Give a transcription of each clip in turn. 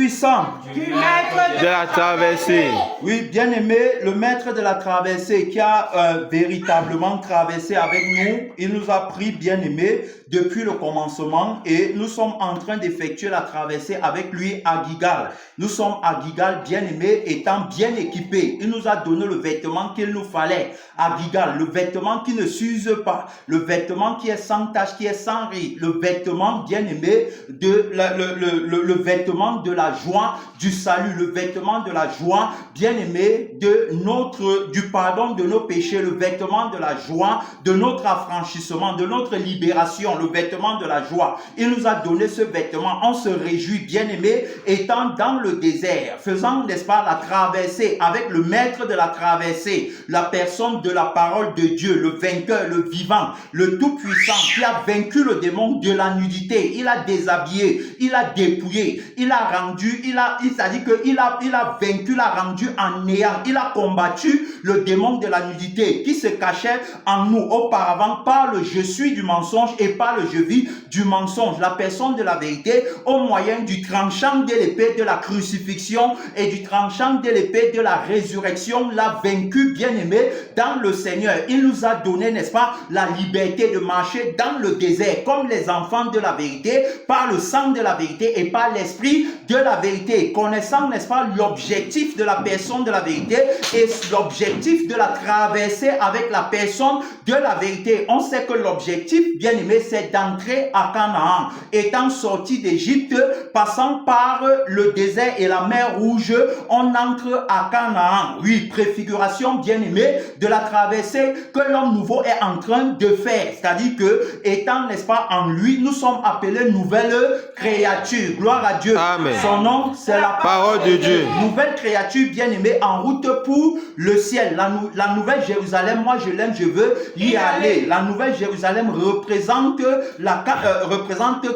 tout-puissant, du maître de la traversée. oui, bien-aimé, le maître de la traversée qui a véritablement traversé avec nous, il nous a pris, bien-aimé, depuis le commencement et nous sommes en train d'effectuer la traversée avec lui à Gigal. Nous sommes à Gigal, bien-aimé, étant bien équipés. Il nous a donné le vêtement qu'il nous fallait à Gigal, le vêtement qui ne s'use pas, le vêtement qui est sans tache, qui est sans ride, le vêtement, bien-aimé, le vêtement de la joie du salut, le vêtement de la joie, bien-aimé, du pardon de nos péchés, le vêtement de la joie, de notre affranchissement, de notre libération, le vêtement de la joie. Il nous a donné ce vêtement. On se réjouit, bien-aimé, étant dans le désert, faisant, n'est-ce pas, la traversée avec le maître de la traversée, la personne de la parole de Dieu, le vainqueur, le vivant, le tout-puissant, qui a vaincu le démon de la nudité. Il a déshabillé, il a dépouillé, il a rendu, c'est-à-dire qu'il a vaincu, il a rendu en néant, il a combattu le démon de la nudité qui se cachait en nous auparavant par le je suis du mensonge et par le je vis du mensonge, la personne de la vérité, au moyen du tranchant de l'épée de la crucifixion et du tranchant de l'épée de la résurrection, l'a vaincu, bien-aimé, dans le Seigneur. Il nous a donné, n'est-ce pas, la liberté de marcher dans le désert comme les enfants de la vérité, par le sang de la vérité et par l'esprit de la vérité, connaissant, n'est-ce pas, l'objectif de la personne de la vérité et l'objectif de la traversée avec la personne de la vérité. On sait que l'objectif, bien-aimé, c'est d'entrer à Canaan. Étant sorti d'Égypte, passant par le désert et la mer Rouge, on entre à Canaan. Oui, préfiguration, bien-aimé, de la traversée que l'homme nouveau est en train de faire. C'est-à-dire que, étant, n'est-ce pas, en lui, nous sommes appelés nouvelles créatures. Gloire à Dieu. Amen. Son nom, c'est la Parole de Dieu. Nouvelle créature, bien-aimée, en route pour le ciel. La nouvelle Jérusalem, moi je l'aime, je veux y aller. La nouvelle Jérusalem représente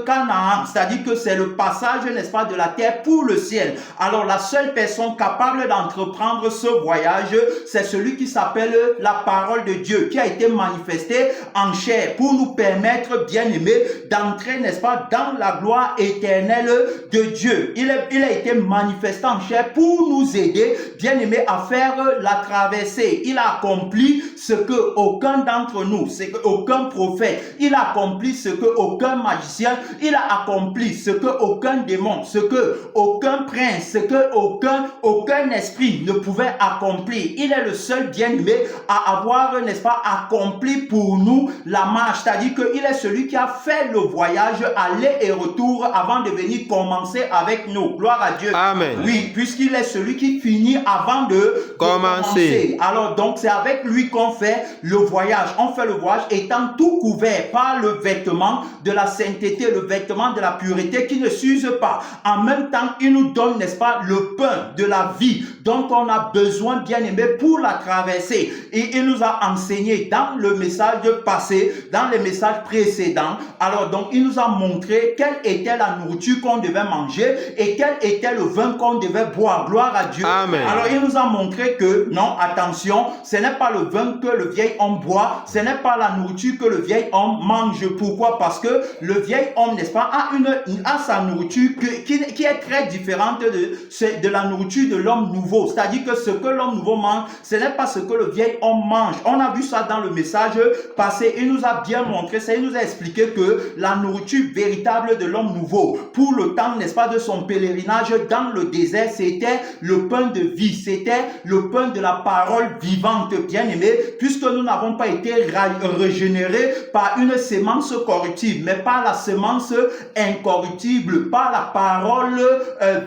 Canaan, c'est-à-dire que c'est le passage, n'est-ce pas, de la terre pour le ciel. Alors la seule personne capable d'entreprendre ce voyage, c'est celui qui s'appelle la parole de Dieu, qui a été manifestée en chair pour nous permettre, bien-aimés, d'entrer, n'est-ce pas, dans la gloire éternelle de Dieu. Il a été manifesté en chair pour nous aider, bien-aimés, à faire la traversée. Il a accompli ce que aucun d'entre nous, ce que aucun prophète, il a accompli ce que aucun magicien, il a accompli ce que aucun démon, ce que aucun prince, ce que aucun esprit ne pouvait accomplir. Il est le seul, bien-aimé, à avoir, n'est-ce pas, accompli pour nous la marche. C'est-à-dire qu'il est celui qui a fait le voyage aller et retour avant de venir commencer avec nous. Gloire à Dieu. Amen. Oui, puisqu'il est celui qui finit avant de commencer. Alors donc c'est avec lui qu'on fait le voyage. On fait le voyage étant tout couvert par le vêtement de la sainteté, le vêtement de la pureté qui ne s'use pas. En même temps, il nous donne, n'est-ce pas, le pain de la vie dont on a besoin, bien aimé, pour la traversée. Et il nous a enseigné dans le message passé, dans les messages précédents. Alors donc il nous a montré quelle était la nourriture qu'on devait manger et quel était le vin qu'on devait boire. Gloire à Dieu. Amen. Alors il nous a montré que non, attention, ce n'est pas le vin que le vieil homme boit, ce n'est pas la nourriture que le vieil homme mange. Pourquoi? Parce que le vieil homme, n'est-ce pas, a sa nourriture qui est très différente de la nourriture de l'homme nouveau. C'est-à-dire que ce que l'homme nouveau mange, ce n'est pas ce que le vieil homme mange. On a vu ça dans le message passé. Il nous a bien montré ça. Il nous a expliqué que la nourriture véritable de l'homme nouveau, pour le temps, n'est-ce pas, de son pèlerinage dans le désert, c'était le pain de vie. C'était le pain de la parole vivante, bien aimé, puisque nous n'avons pas été régénérés par une sémence corruptible, mais par la sémence incorruptible, par la parole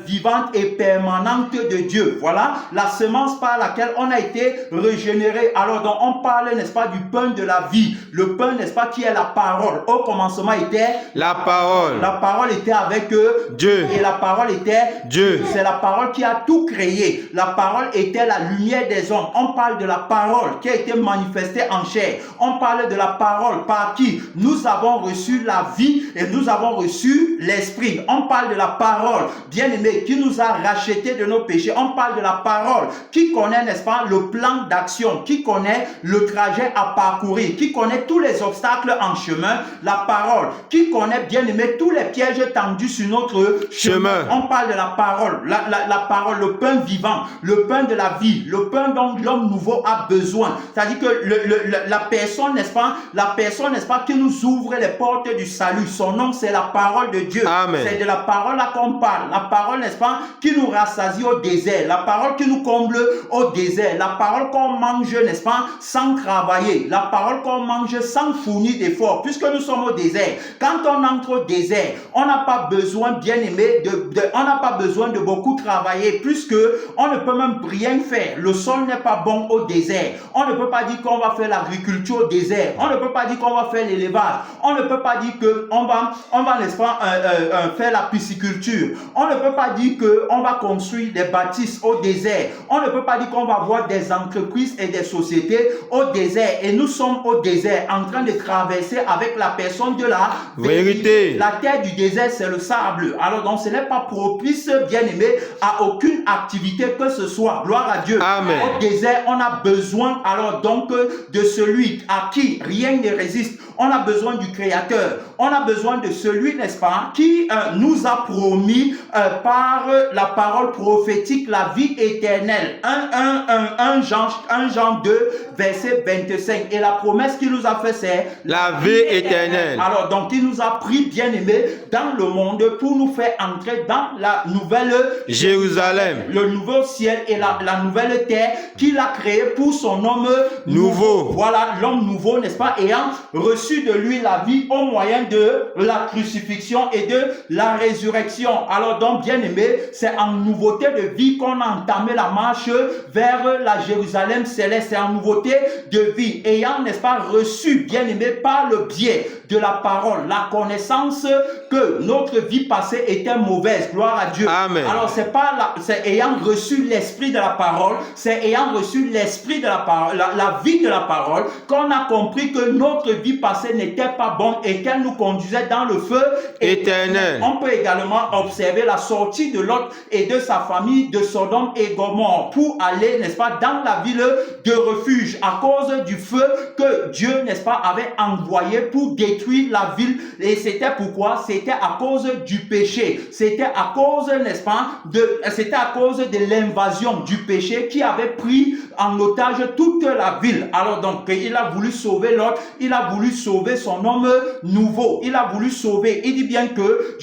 vivante et permanente de Dieu. Voilà la sémence par laquelle on a été régénéré. Alors donc on parle, n'est-ce pas, du pain de la vie. Le pain, n'est-ce pas, qui est la parole. Au commencement était la parole. La parole était avec Dieu. Et la parole était Dieu. C'est la parole qui a tout créé. La parole était la lumière des hommes. On parle de la parole qui a été manifestée en chair. On parle de la parole par qui nous avons reçu la vie et nous avons reçu l'esprit. On parle de la parole, bien aimé, qui nous a rachetés de nos péchés. On parle de la parole qui connaît, n'est-ce pas, le plan d'action, qui connaît le trajet à parcourir, qui connaît tous les obstacles en chemin. La parole qui connaît, bien aimé, tous les pièges tendus sur notre chemin. On parle de la parole, la parole, le pain vivant, le pain de la vie, le pain dont l'homme nouveau a besoin. C'est-à-dire que la personne, n'est-ce pas, qui nous ouvre les portes du salut. Son nom, c'est la parole de Dieu. Amen. C'est de la parole là qu'on parle. La parole, n'est-ce pas, qui nous rassasie au désert. La parole qui nous comble au désert. La parole qu'on mange, n'est-ce pas, sans travailler. La parole qu'on mange sans fournir d'efforts. Puisque nous sommes au désert. Quand on entre au désert, on n'a pas besoin, bien aimé, on n'a pas besoin de beaucoup travailler. Puisque on ne peut même rien faire. Le sol n'est pas bon au désert. On ne peut pas dire qu'on va faire l'agriculture au désert. On ne peut pas dire qu'on va faire l'élevage. On ne peut pas dire qu'on va, n'est-ce pas, faire la pisciculture. On ne peut pas dire qu'on va construire des bâtisses au désert. On ne peut pas dire qu'on va avoir des entreprises et des sociétés au désert. Et nous sommes au désert en train de traverser avec la personne de la vérité. La terre du désert, c'est le sable. Alors donc ce n'est pas propice, bien aimé, à aucune activité que ce soit. Gloire à Dieu. Amen. Au désert, on a besoin alors donc de celui à qui rien ne résiste. On a besoin du Créateur. On a besoin de celui, n'est-ce pas, qui nous a promis par la parole prophétique la vie éternelle. 1 Jean 2, verset 25. Et la promesse qu'il nous a fait, c'est la vie éternelle. Alors, donc, il nous a pris, bien aimé, dans le monde pour nous faire entrer dans la nouvelle Jérusalem, le nouveau ciel et la nouvelle terre qu'il a créé pour son homme nouveau. Voilà, l'homme nouveau, n'est-ce pas, ayant reçu de lui la vie au moyen de la crucifixion et de la résurrection. Alors donc, bien aimé, c'est en nouveauté de vie qu'on a entamé la marche vers la Jérusalem céleste. C'est en nouveauté de vie, ayant, n'est-ce pas, reçu, bien aimé, par le biais de la parole, la connaissance que notre vie passée était mauvaise. Gloire à Dieu. Amen. Alors c'est ayant reçu l'esprit de la parole, c'est ayant reçu l'esprit de la parole, la vie de la parole, qu'on a compris que notre vie passée n'était pas bonne et qu'elle nous conduisait dans le feu éternel. On peut également observer la sortie de Lot et de sa famille de Sodome et Gomorrhe pour aller, n'est-ce pas, dans la ville de refuge à cause du feu que Dieu, n'est-ce pas, avait envoyé pour détruire la ville. Et c'était pourquoi? C'était à cause du péché. C'était à cause, n'est-ce pas, c'était à cause de l'invasion du péché qui avait pris en otage toute la ville. Alors donc, il a voulu sauver Lot, il a voulu sauver son homme nouveau, il a voulu sauver. Il dit bien que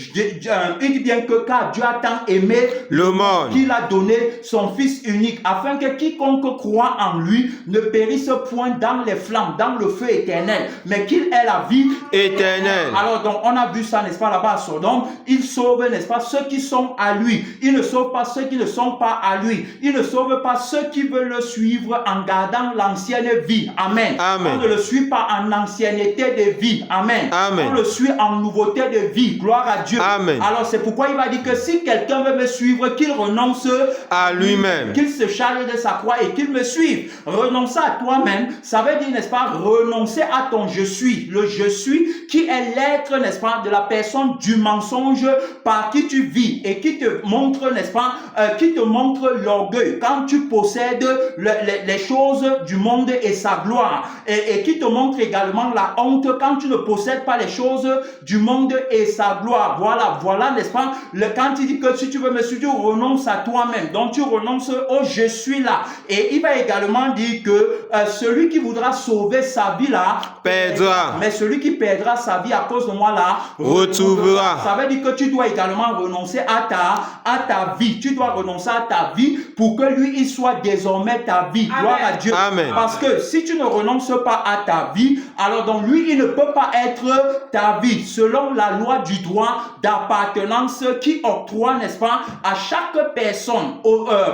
car Dieu a tant aimé le monde qu'il a donné son Fils unique, afin que quiconque croit en lui ne périsse point dans les flammes, dans le feu éternel, mais qu'il ait la vie éternelle. Alors donc, on a vu ça, n'est-ce pas, là-bas à Sodome. Il sauve, n'est-ce pas, ceux qui sont à lui. Il ne sauve pas ceux qui ne sont pas à lui. Il ne sauve pas ceux qui veulent le suivre en gardant l'ancienne vie. Amen. Amen. On ne le suit pas en ancienneté de vie. Amen. Amen. On le suit en nouveauté de vie. Gloire à Dieu. Amen. Alors c'est pourquoi il va dire que si quelqu'un veut me suivre, qu'il renonce à lui-même, qu'il se charge de sa croix et qu'il me suive. Renoncer à toi-même, ça veut dire, n'est-ce pas, renoncer à ton je suis. Le je suis qui est l'être, n'est-ce pas, de la personne du mensonge par qui tu vis et qui te montre, n'est-ce pas, qui te montre l'orgueil quand tu possèdes les choses du monde et sa gloire, et qui te montre également la honte quand tu ne possèdes pas les choses du monde et sa gloire. Voilà, n'est-ce pas, quand il dit que si tu veux me suivre, tu renonces à toi-même, donc tu renonces au je suis là. Et il va également dire que celui qui voudra sauver sa vie là perdra, mais celui qui perdra sa vie à cause de moi là retrouvera. Ça veut dire que tu dois également renoncer à ta vie. Tu dois renoncer à ta vie pour que lui il soit désormais ta vie. Amen. Gloire à Dieu. Amen. Parce que si tu ne renonces pas à ta vie, alors donc lui il ne peut pas être ta vie selon la loi du droit d'appartenance qui octroie, n'est-ce pas, à chaque personne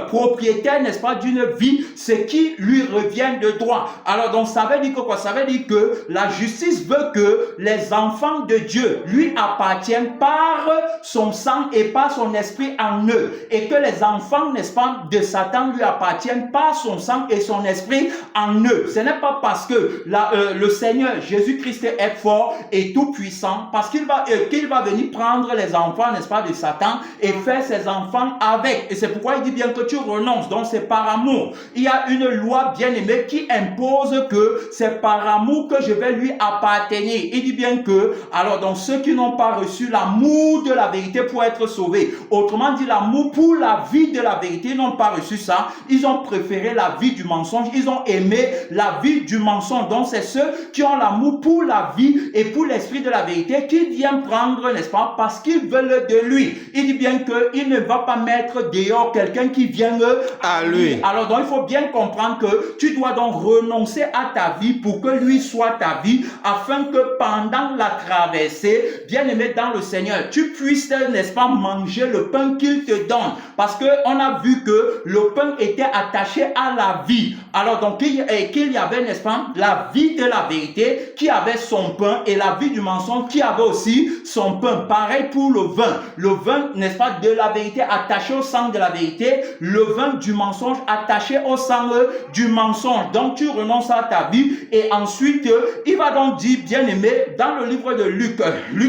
propriétaire, n'est-ce pas, d'une vie, ce qui lui revient de droit. Alors donc ça veut dire que quoi? Ça veut dire que la justice veut que les enfants de Dieu lui appartiennent par son sang et par son esprit en eux, et que les enfants, n'est-ce pas, de Satan lui appartiennent par son sang et son esprit en eux. Ce n'est pas parce que le Seigneur Jésus-Christ est fort et tout tout-puissant, parce qu'il va venir prendre les enfants, n'est-ce pas, de Satan et faire ses enfants avec. Et c'est pourquoi il dit bien que tu renonces. Donc c'est par amour. Il y a une loi bien-aimée qui impose que c'est par amour que je vais lui appartenir. Il dit bien que, alors donc ceux qui n'ont pas reçu l'amour de la vérité pour être sauvés, autrement dit l'amour pour la vie de la vérité, ils n'ont pas reçu ça. Ils ont préféré la vie du mensonge. Ils ont aimé la vie du mensonge. Donc c'est ceux qui ont l'amour pour la vie et pour l'esprit de la vérité qui viennent prendre, n'est-ce pas, parce qu'ils veulent de lui. Il dit bien qu'il ne va pas mettre dehors quelqu'un qui vient à lui. Alors donc il faut bien comprendre que tu dois donc renoncer à ta vie pour que lui soit ta vie, afin que pendant la traversée, bien aimé dans le Seigneur, tu puisses, n'est-ce pas, manger le pain qu'il te donne. Parce que on a vu que le pain était attaché à la vie. Alors donc qu'il y avait, n'est-ce pas, la vie de la vérité qui avait son pain et la vie du mensonge qui avait aussi son pain. Pareil pour le vin. Le vin, n'est-ce pas, de la vérité attaché au sang de la vérité, le vin du mensonge attaché au sang du mensonge. Donc tu renonces à ta vie et ensuite il va donc dire, bien aimé, dans le livre de Luc,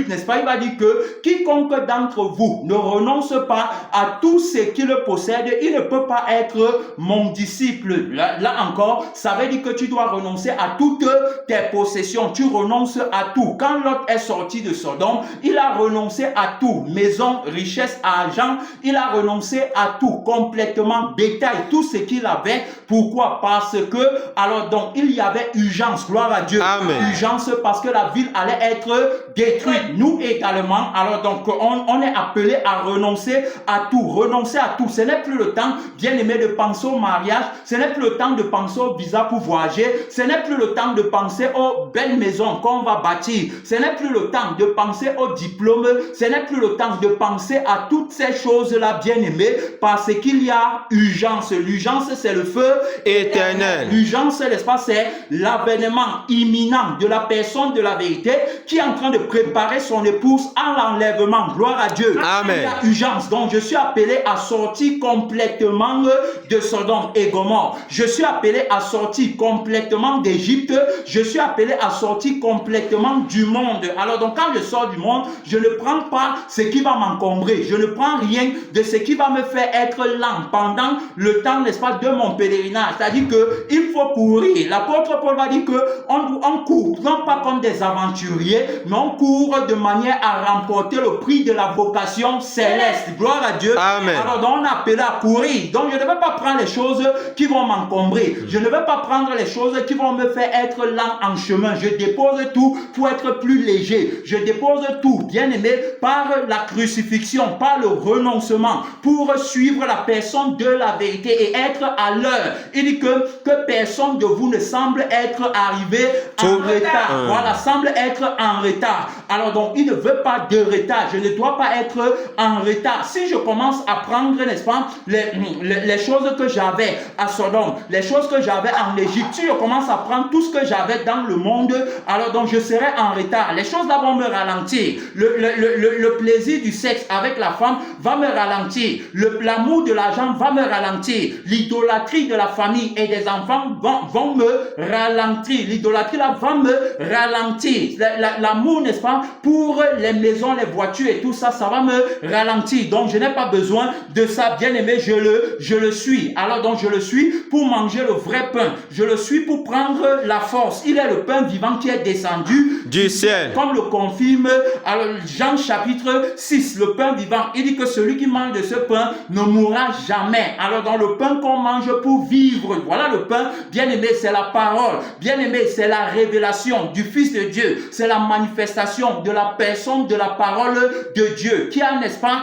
n'est-ce pas, il va dire que quiconque d'entre vous ne renonce pas à tout ce qu'il possède, il ne peut pas être mon disciple. Là encore, ça veut dire que tu dois renoncer à toutes tes possessions. Tu renonces à tout. Quand Lot est sorti de Sodome, il a renoncé à tout. Maison, richesse, argent, il a renoncé à tout, complètement, bétail, tout ce qu'il avait. Pourquoi? Parce que, alors donc, il y avait urgence, gloire à Dieu. Amen. Urgence parce que la ville allait être détruite. Nous également, alors donc, on est appelé à renoncer à tout. Renoncer à tout. Ce n'est plus le temps, bien aimé, de penser au mariage. Ce n'est plus le temps de penser au visa pour voyager. Ce n'est plus le temps de penser aux belles maisons qu'on va bâtir. Ce n'est plus le temps de penser au diplôme. Ce n'est plus le temps de penser à toutes ces choses-là, bien aimé, parce qu'il y a urgence. L'urgence, c'est le feu Éternel. L'urgence, n'est-ce pas, c'est l'avènement imminent de la personne de la vérité qui est en train de préparer son épouse à l'enlèvement. Gloire à Dieu. Amen. Il y a urgence. Donc, je suis appelé à sortir complètement de Sodome et Gomorrhe. Je suis appelé à sortir complètement d'Égypte. Je suis appelé à sortir complètement du monde. Alors, donc, quand je sors du monde, je ne prends pas ce qui va m'encombrer. Je ne prends rien de ce qui va me faire être lent pendant le temps, n'est-ce pas, de mon pèlerinage. C'est-à-dire qu'il faut courir. L'apôtre Paul va dire qu'on court, non pas comme des aventuriers, mais on court de manière à remporter le prix de la vocation céleste. Gloire à Dieu. Amen. Alors, donc, on est appelé à courir. Donc, je ne vais pas prendre les choses qui vont m'encombrer. Je ne vais pas prendre les choses qui vont me faire être lent en chemin. Je dépose tout pour être plus léger. Je dépose tout, bien aimé, par la crucifixion, par le renoncement, pour suivre la personne de la vérité et être à l'heure. Il dit que personne de vous ne semble être arrivé en retard. Voilà, semble être en retard. Alors donc, il ne veut pas de retard. Je ne dois pas être en retard. Si je commence à prendre, n'est-ce pas, les choses que j'avais à Sodome, les choses que j'avais en Égypte, si je commence à prendre tout ce que j'avais dans le monde, alors donc je serai en retard. Les choses là vont me ralentir. Le plaisir du sexe avec la femme va me ralentir. L'amour de l'argent va me ralentir. L'idolâtrie de la famille et des enfants vont me ralentir. L'idolâtrie là va me ralentir. L'amour, n'est-ce pas, pour les maisons, les voitures et tout ça, ça va me ralentir. Donc je n'ai pas besoin de ça, bien aimé. Je le suis. Alors donc je le suis pour manger le vrai pain. Je le suis pour prendre la force. Il est le pain vivant qui est descendu du ciel. Comme le confirme alors, Jean chapitre 6, le pain vivant. Il dit que celui qui mange de ce pain ne mourra jamais. Alors dans le pain qu'on mange pour vivre, voilà le pain, bien aimé, c'est la parole. Bien aimé, c'est la révélation du Fils de Dieu. C'est la manifestation de la personne de la parole de Dieu qui a, n'est-ce pas,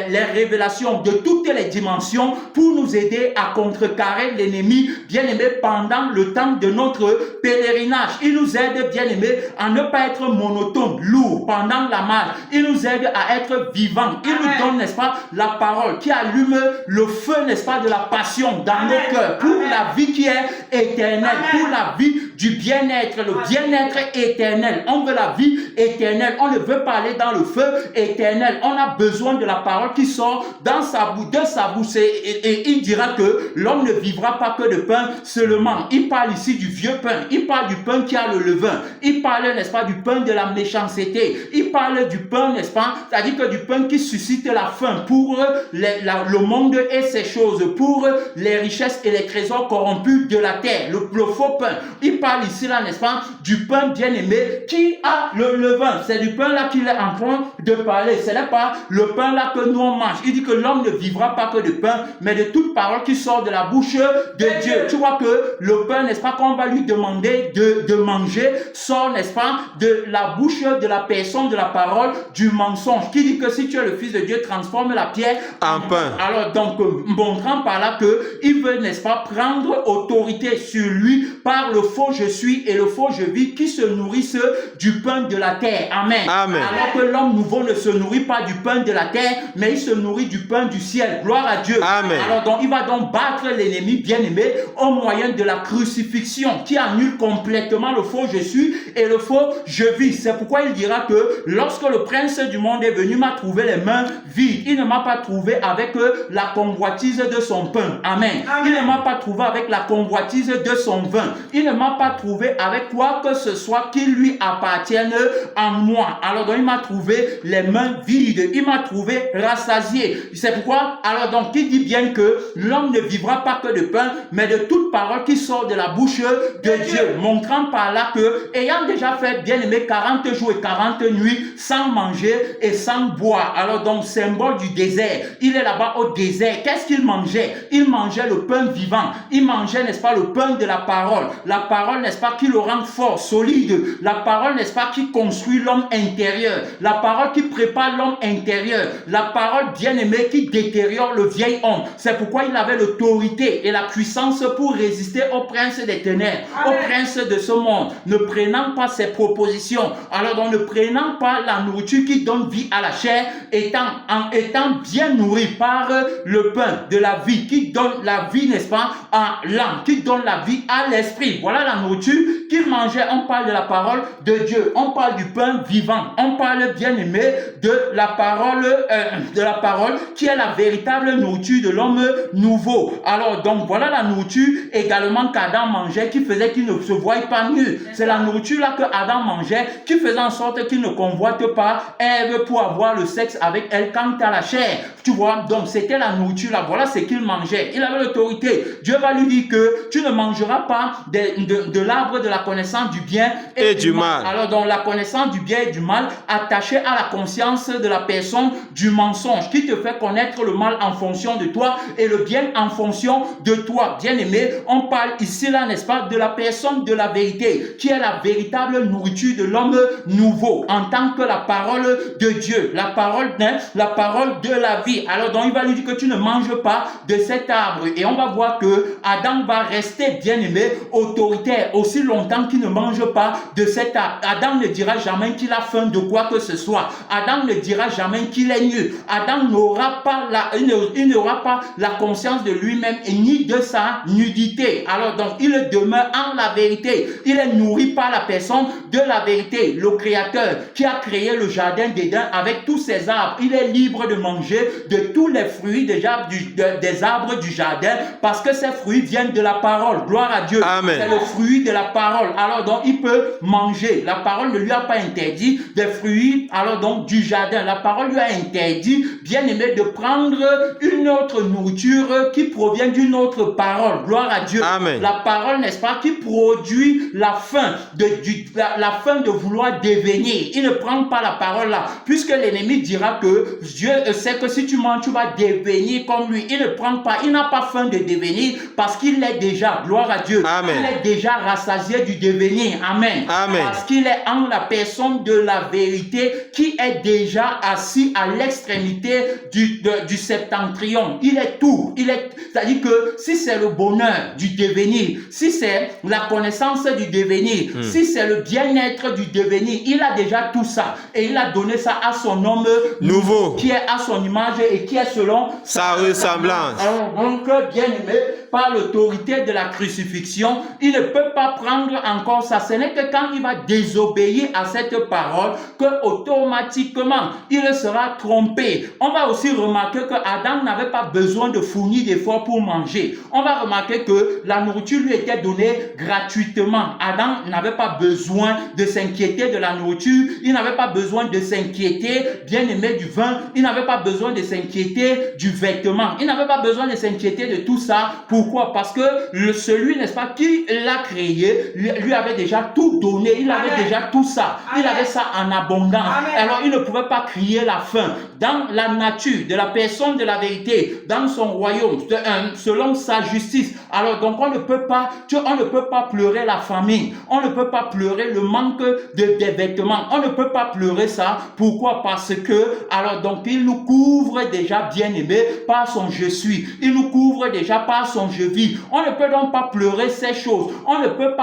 les révélations de toutes les dimensions pour nous aider à contrecarrer l'ennemi, bien aimé, pendant le temps de notre pèlerinage. Il nous aide, bien aimé, à ne pas être monotone, lourd pendant la marche. Il nous aide à être vivant. Il nous donne, n'est-ce pas, la parole qui allume le feu, n'est-ce pas, de la passion dans nos cœurs pour la vie qui est éternelle, pour la vie du bien-être, le bien-être éternel. On veut la vie éternelle. On ne veut pas aller dans le feu éternel. On a besoin de la parole qui sort dans sa bouche, de sa bouche. Et il dira que l'homme ne vivra pas que de pain seulement. Il parle ici du vieux pain. Il parle du pain qui a le levain. Il parle, n'est-ce pas, du pain de la méchanceté. Il parle du pain, n'est-ce pas, c'est-à-dire que du pain qui suscite la faim pour le monde et ses choses, pour les richesses et les trésors corrompus de la terre, le faux pain. Il parle ici, là, n'est-ce pas, du pain bien-aimé qui a le levain. C'est du pain là qu'il est en train de parler. Ce n'est pas le pain là que nous on mange. Il dit que l'homme ne vivra pas que de pain, mais de toute parole qui sort de la bouche de Dieu. Tu vois que le pain, n'est-ce pas, qu'on va lui demander de manger, sort, n'est-ce pas, de la bouche de la personne, de la parole, du mensonge. Qui dit que si tu es le Fils de Dieu, transforme la pierre en pain. Alors donc, montrant par là que il veut, n'est-ce pas, prendre autorité sur lui par le faux je suis et le faux je vis qui se nourrissent du pain de la terre. Amen. Amen. Alors que l'homme nouveau ne se nourrit pas du pain de la terre, mais il se nourrit du pain du ciel. Gloire à Dieu. Amen. Alors donc, il va donc battre l'ennemi bien-aimé au moyen de la crucifixion qui annule complètement le faux je suis et le faux je vis. C'est pourquoi il dira que lorsque le prince du monde est venu, il m'a trouvé les mains vides. Il ne m'a pas trouvé avec la convoitise de son pain. Amen. Amen. Il ne m'a pas trouvé avec la convoitise de son vin. Il ne m'a pas trouvé avec quoi que ce soit qui lui appartienne en moi. Alors donc, il m'a trouvé les mains vides. Il m'a trouvé rassasié. C'est pourquoi, alors donc, il dit bien que l'homme ne vivra pas que de pain, mais de toute parole qui sort de la bouche de Dieu. Montrant par là que, ayant déjà fait, bien aimé, 40 jours et 40 nuits sans manger et sans boire. Alors donc, symbole du désert. Il est là-bas au désert. Qu'est-ce qu'il mangeait? Il mangeait le pain vivant. Il mangeait, n'est-ce pas, le pain de la parole. La parole, n'est-ce pas, qui le rend fort, solide. La parole, n'est-ce pas, qui construit l'homme intérieur. La parole qui prépare l'homme intérieur. La parole bien-aimée qui détériore le vieil homme. C'est pourquoi il avait l'autorité et la puissance pour résister au prince des ténèbres, au prince de ce monde, ne prenant pas ses propositions. Alors donc, ne prenant pas la nourriture qui donne vie à la chair, étant bien nourri par le pain de la vie, qui donne la vie, n'est-ce pas, à l'âme, qui donne la vie à l'esprit. Voilà la nourriture qu'il mangeait. On parle de la parole de Dieu. On parle du pain vivant. On parle, bien aimé, de la parole qui est la véritable nourriture de l'homme nouveau. Alors donc, voilà la nourriture également qu'Adam mangeait, qui faisait qu'il ne se voie pas nu. C'est la nourriture là que Adam mangeait, qui faisait en sorte qu'il ne convoite pas Ève pour avoir le sexe avec elle quant à la chair. Tu vois, donc c'était la nourriture là. Voilà ce qu'il mangeait. Il avait l'autorité. Dieu va lui dire que tu ne mangeras pas de l'arbre de la connaissance du bien et du mal. Alors donc, la connaissance du bien et du mal attachée à la conscience de la personne du mensonge qui te fait connaître le mal en fonction de toi et le bien en fonction de toi. Bien aimé, on parle ici là, n'est-ce pas, de la personne de la vérité qui est la véritable nourriture de l'homme nouveau en tant que la parole de Dieu, la parole de la vie. Alors donc, il va lui dire que tu ne manges pas de cet arbre et on va voir que Adam va rester, bien aimé, autoritaire aussi longtemps qu'il ne mange pas de cet arbre. Adam ne dira jamais qu'il a faim de quoi que ce soit. Adam ne dira jamais qu'il est nu. Adam n'aura pas la conscience de lui-même et ni de sa nudité. Alors donc, il demeure en la vérité. Il est nourri par la personne de la vérité, le Créateur qui a créé le jardin d'Éden avec tous ses arbres. Il est libre de manger de tous les fruits des arbres du jardin parce que ces fruits viennent de la parole. Gloire à Dieu. Amen. C'est le fruit de la parole. Alors donc, il peut manger. La parole ne lui a pas interdit des fruits, alors donc, du jardin. La parole lui a interdit, bien aimé, de prendre une autre nourriture qui provient d'une autre parole. Gloire à Dieu. Amen. La parole, n'est-ce pas, qui produit la faim de vouloir devenir. Il ne prend pas la parole là, puisque l'ennemi dira que Dieu sait que si tu manges, tu vas devenir comme lui. Il ne prend pas, il n'a pas faim de devenir parce qu'il est déjà, gloire à Dieu. Amen. Il est déjà rassasié du devenir. Amen. Amen. Parce qu'il est en la personne de la vérité qui est déjà assis à l'extrémité du septentrion. Il est tout. C'est-à-dire que si c'est le bonheur du devenir, si c'est la connaissance du devenir, si c'est le bien-être du devenir, il a déjà tout ça. Et il a donné ça à son homme nouveau, qui est à son image et qui est selon sa ressemblance. Alors donc, bien aimé, par l'autorité de la crucifixion, il ne peut peut pas prendre encore ça. Ce n'est que quand il va désobéir à cette parole que automatiquement il sera trompé. On va aussi remarquer que Adam n'avait pas besoin de fournir d'efforts pour manger. On va remarquer que la nourriture lui était donnée gratuitement. Adam n'avait pas besoin de s'inquiéter de la nourriture. Il n'avait pas besoin de s'inquiéter, bien aimé, du vin. Il n'avait pas besoin de s'inquiéter du vêtement. Il n'avait pas besoin de s'inquiéter de tout ça. Pourquoi? Parce que celui, n'est-ce pas, qui l'a créé, lui avait déjà tout donné. Il avait déjà tout ça. Il avait ça en abondance. Alors, il ne pouvait pas crier la faim. Dans la nature de la personne de la vérité, dans son royaume, selon sa justice. Alors, donc, on ne peut pas pleurer la famine. On ne peut pas pleurer le manque des vêtements. On ne peut pas pleurer ça. Pourquoi? Parce que, alors, donc, il nous couvre déjà, bien aimé, par son je suis. Il nous couvre déjà par son je vis. On ne peut donc pas pleurer ces choses. On ne peut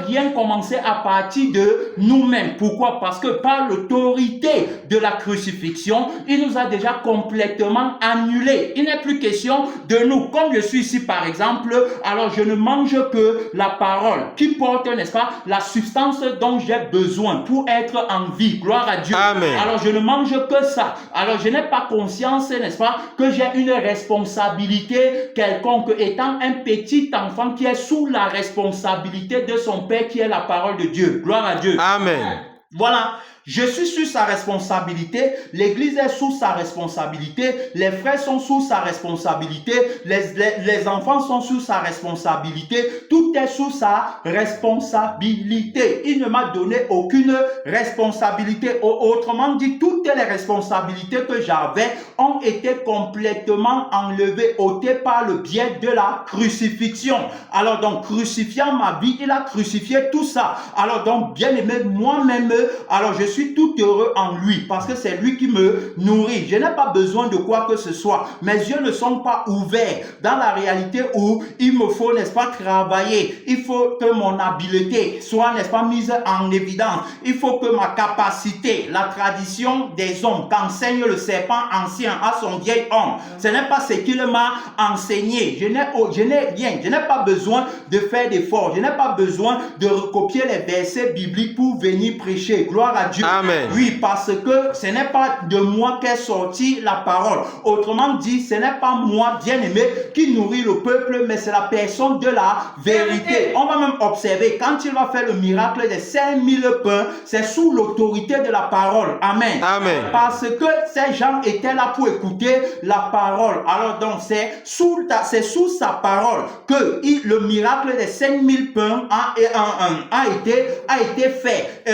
rien commencer à partir de nous-mêmes. Pourquoi? Parce que par l'autorité de la crucifixion, il nous a déjà complètement annulés. Il n'est plus question de nous. Comme je suis ici, par exemple, alors je ne mange que la parole qui porte, n'est-ce pas, la substance dont j'ai besoin pour être en vie. Gloire à Dieu. Amen. Alors je ne mange que ça. Alors je n'ai pas conscience, n'est-ce pas, que j'ai une responsabilité quelconque, étant un petit enfant qui est sous la responsabilité de son Père qui est la parole de Dieu. Gloire à Dieu. Amen. Voilà. Je suis sous sa responsabilité, l'église est sous sa responsabilité, les frères sont sous sa responsabilité, les enfants sont sous sa responsabilité, tout est sous sa responsabilité. Il ne m'a donné aucune responsabilité. Autrement dit, toutes les responsabilités que j'avais ont été complètement enlevées, ôtées par le biais de la crucifixion. Alors donc, crucifiant ma vie, il a crucifié tout ça. Alors donc, bien aimé, moi-même, alors je suis tout heureux en lui parce que c'est lui qui me nourrit. Je n'ai pas besoin de quoi que ce soit. Mes yeux ne sont pas ouverts dans la réalité où il me faut, n'est-ce pas, travailler. Il faut que mon habileté soit, n'est-ce pas, mise en évidence. Il faut que ma capacité, la tradition des hommes qu'enseigne le serpent ancien à son vieil homme, ce n'est pas ce qu'il m'a enseigné. Je n'ai rien. Je n'ai pas besoin de faire d'efforts. Je n'ai pas besoin de recopier les versets bibliques pour venir prêcher. Gloire à Dieu. Amen. Oui, parce que ce n'est pas de moi qu'est sortie la parole. Autrement dit, ce n'est pas moi, bien-aimé, qui nourrit le peuple, mais c'est la personne de la vérité. On va même observer, quand il va faire le miracle des 5000 pains, c'est sous l'autorité de la parole. Amen. Amen. Parce que ces gens étaient là pour écouter la parole. Alors donc, c'est sous sa parole que le miracle des 5000 pains a été fait.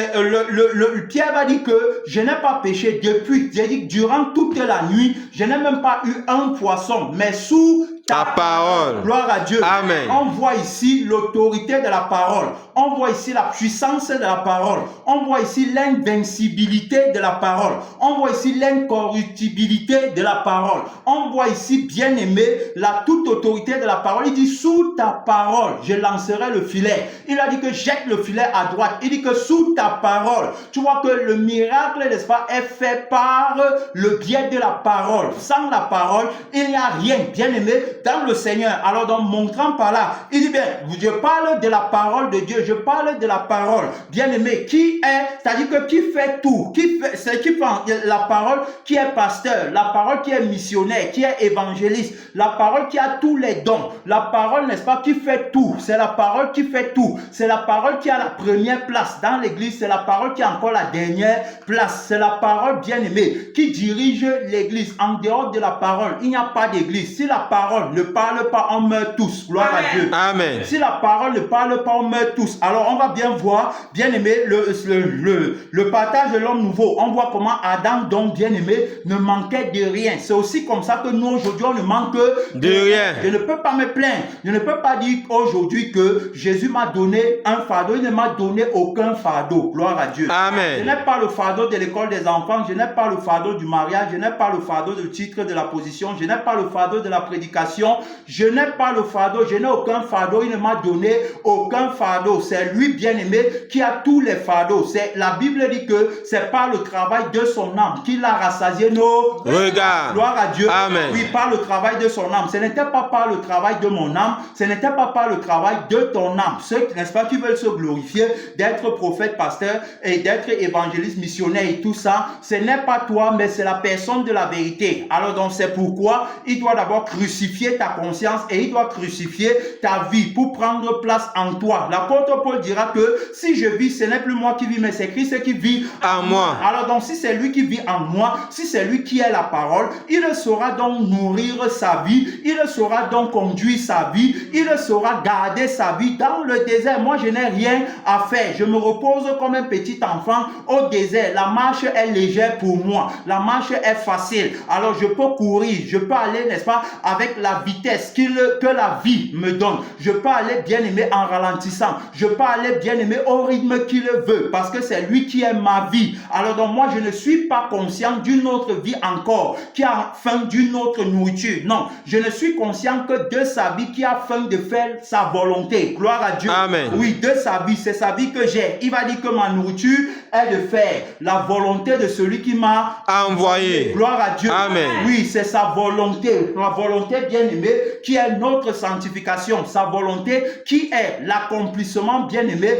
Pierre va dire que je n'ai pas péché depuis. J'ai dit que durant toute la nuit, je n'ai même pas eu un poisson, mais sous ta parole. Gloire à Dieu. Amen. On voit ici l'autorité de la parole. On voit ici la puissance de la parole. On voit ici l'invincibilité de la parole. On voit ici l'incorruptibilité de la parole. On voit ici, bien aimé, la toute autorité de la parole. Il dit, sous ta parole, je lancerai le filet. Il a dit que jette le filet à droite. Il dit que sous ta parole. Tu vois que le miracle, n'est-ce pas, est fait par le biais de la parole. Sans la parole, il n'y a rien, bien aimé, dans le Seigneur. Alors, donc, montrant par là, il dit bien, je parle de la parole de Dieu, je parle de la parole, bien aimé, qui est, c'est-à-dire que qui fait tout, c'est qui fait la parole, qui est pasteur, la parole qui est missionnaire, qui est évangéliste, la parole qui a tous les dons, la parole, n'est-ce pas, qui fait tout, c'est la parole qui fait tout, c'est la parole qui a la première place dans l'église, c'est la parole qui a encore la dernière place, c'est la parole, bien aimé, qui dirige l'église. En dehors de la parole, il n'y a pas d'église. Si la parole ne parle pas, on meurt tous. Gloire à Dieu. Amen. Si la parole ne parle pas, on meurt tous. Alors on va bien voir, bien aimé, le partage de l'homme nouveau. On voit comment Adam, donc bien aimé, ne manquait de rien. C'est aussi comme ça que nous aujourd'hui, on ne manque de rien. Je ne peux pas me plaindre. Je ne peux pas dire aujourd'hui que Jésus m'a donné un fardeau. Il ne m'a donné aucun fardeau. Gloire à Dieu. Amen. Je n'ai pas le fardeau de l'école des enfants. Je n'ai pas le fardeau du mariage. Je n'ai pas le fardeau du titre de la position. Je n'ai pas le fardeau de la prédication. situation. Je n'ai pas le fardeau, je n'ai aucun fardeau, il ne m'a donné aucun fardeau. C'est lui, bien-aimé, qui a tous les fardeaux. La Bible dit que c'est par le travail de son âme qu'il a rassasié nos regards. Gloire à Dieu. Amen. Oui, par le travail de son âme. Ce n'était pas par le travail de mon âme, ce n'était pas par le travail de ton âme. Ceux, n'est-ce pas, qui veulent se glorifier d'être prophète, pasteur et d'être évangéliste, missionnaire et tout ça, ce n'est pas toi, mais c'est la personne de la vérité. Alors donc c'est pourquoi il doit d'abord crucifier ta conscience et il doit crucifier ta vie pour prendre place en toi. L'apôtre Paul dira que si je vis, ce n'est plus moi qui vis, mais c'est Christ qui vit En moi. Alors donc si c'est lui qui vit en moi, si c'est lui qui est la parole, il saura donc nourrir sa vie, il saura donc conduire sa vie, il saura garder sa vie dans le désert. Moi je n'ai rien à faire, je me repose comme un petit enfant au désert. La marche est légère pour moi, la marche est facile. Alors je peux courir, je peux aller, n'est-ce pas, avec la vitesse que la vie me donne. Je peux aller, bien aimé, en ralentissant. Je peux aller, bien aimé, au rythme qu'il veut, parce que c'est lui qui est ma vie. Alors donc moi je ne suis pas conscient d'une autre vie encore qui a faim d'une autre nourriture. Non, je ne suis conscient que de sa vie qui a faim de faire sa volonté. Gloire à Dieu. Amen. Oui, de sa vie, c'est sa vie que j'ai. Il va dire que ma nourriture est de faire la volonté de celui qui m'a Envoyé. Gloire à Dieu. Amen. Oui, c'est sa volonté. La volonté, bien aimée, qui est notre sanctification. Sa volonté qui est l'accomplissement, bien aimé,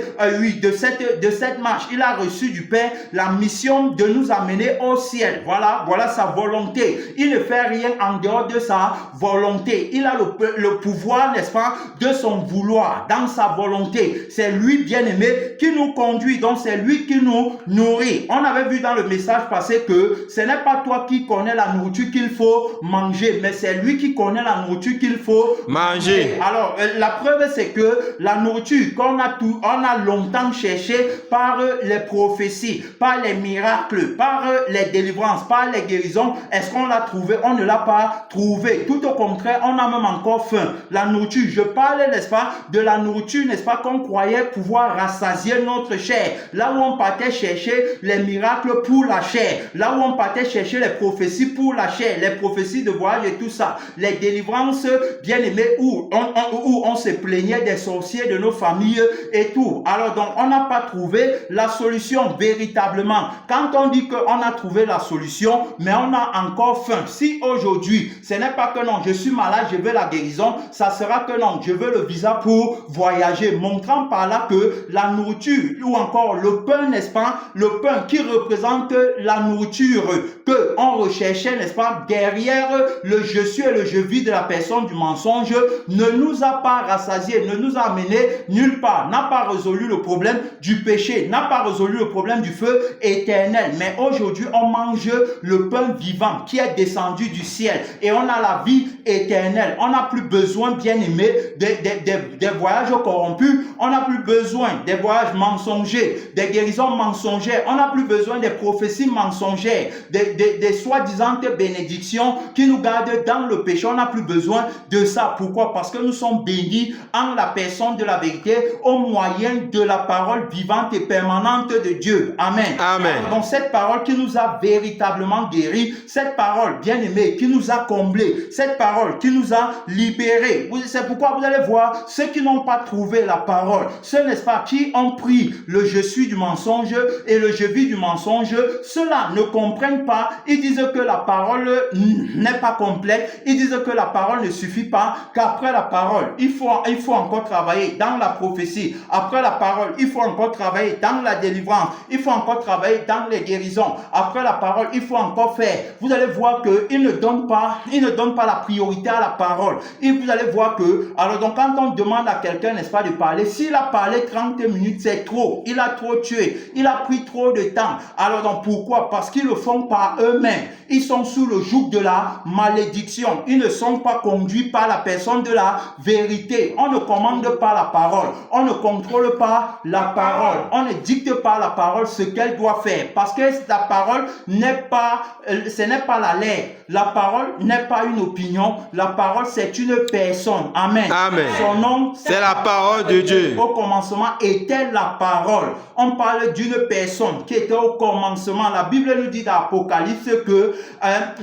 oui, de cette marche. Il a reçu du Père la mission de nous amener au ciel. Voilà sa volonté. Il ne fait rien en dehors de sa volonté. Il a le pouvoir, n'est-ce pas, de son vouloir, dans sa volonté. C'est lui, bien aimé, qui nous conduit. Donc c'est lui qui nous nourrit. On avait vu dans le message passé que ce n'est pas toi qui connais la nourriture qu'il faut manger, mais c'est lui qui connaît la nourriture qu'il faut manger. Alors la preuve c'est que la nourriture qu'on a longtemps cherché par les prophéties, par les miracles, par les délivrances, par les guérisons, est-ce qu'on l'a trouvé? On ne l'a pas trouvé. Tout au contraire, on a même encore faim. La nourriture, je parle, n'est-ce pas, de la nourriture, n'est-ce pas, qu'on croyait pouvoir rassasier notre chair. Là où on partait chercher les miracles pour la chair, là où on partait chercher les prophéties pour la chair, les prophéties de voyage et tout ça, les délivrances, bien aimées, où on se plaignait des sorciers de nos familles et tout. Alors donc, on n'a pas trouvé la solution véritablement. Quand on dit qu'on a trouvé la solution, mais on a encore faim. Si aujourd'hui, ce n'est pas que non, je suis malade, je veux la guérison, ça sera que non, je veux le visa pour voyager, montrant par là que la nourriture, ou encore le pain, n'est-ce pas, le pain qui représente la nourriture que on recherchait, n'est-ce pas, derrière le je suis et le je vis de la personne du mensonge, ne nous a pas rassasiés, ne nous a amené nulle part, n'a pas résolu le problème du péché, n'a pas résolu le problème du feu éternel. Mais aujourd'hui, on mange le pain vivant qui est descendu du ciel et on a la vie éternelle. On n'a plus besoin, bien aimé, des voyages corrompus. On n'a plus besoin des voyages mensongers, des guérisons mensongères. On n'a plus besoin des prophéties mensongères, des soi-disant bénédictions qui nous gardent dans le péché. On n'a plus besoin de ça. Pourquoi? Parce que nous sommes bénis en la personne de la vérité au moyen de la parole vivante et permanente de Dieu. Amen. Amen. Donc cette parole qui nous a véritablement guéris, cette parole bien aimée qui nous a comblés, cette parole qui nous a libérés. C'est pourquoi vous allez voir ceux qui n'ont pas trouvé la parole, ceux, n'est-ce pas, qui ont pris le je suis du mensonge et le je vis du mensonge, ceux-là ne comprennent pas. Ils disent que la parole n'est pas complète. Ils disent que la parole ne suffit pas, qu'après la parole, il faut encore travailler dans la prophétie. Après la parole, il faut encore travailler dans la délivrance. Il faut encore travailler dans les guérisons. Après la parole, il faut encore faire. Vous allez voir qu'il ne donne pas la priorité à la parole. Et vous allez voir que, alors donc quand on demande à quelqu'un, n'est-ce pas, de parler, s'il a parlé 30 minutes, c'est trop. Il a trop tué. Il a pris trop de temps. Alors donc pourquoi? Parce qu'ils le font par eux-mêmes. Ils sont sous le joug de la malédiction. Ils ne sont pas conduits par la personne de la vérité. On ne commande pas la parole. On ne contrôle pas la parole. On ne dicte pas la parole ce qu'elle doit faire. Parce que la parole ce n'est pas la lettre. La parole n'est pas une opinion. La parole, c'est une personne. Amen. Amen. Son nom, C'est la parole de Dieu. Au commencement était la parole. On parle d'une personne qui était au commencement. La Bible nous dit dans l'Apocalypse que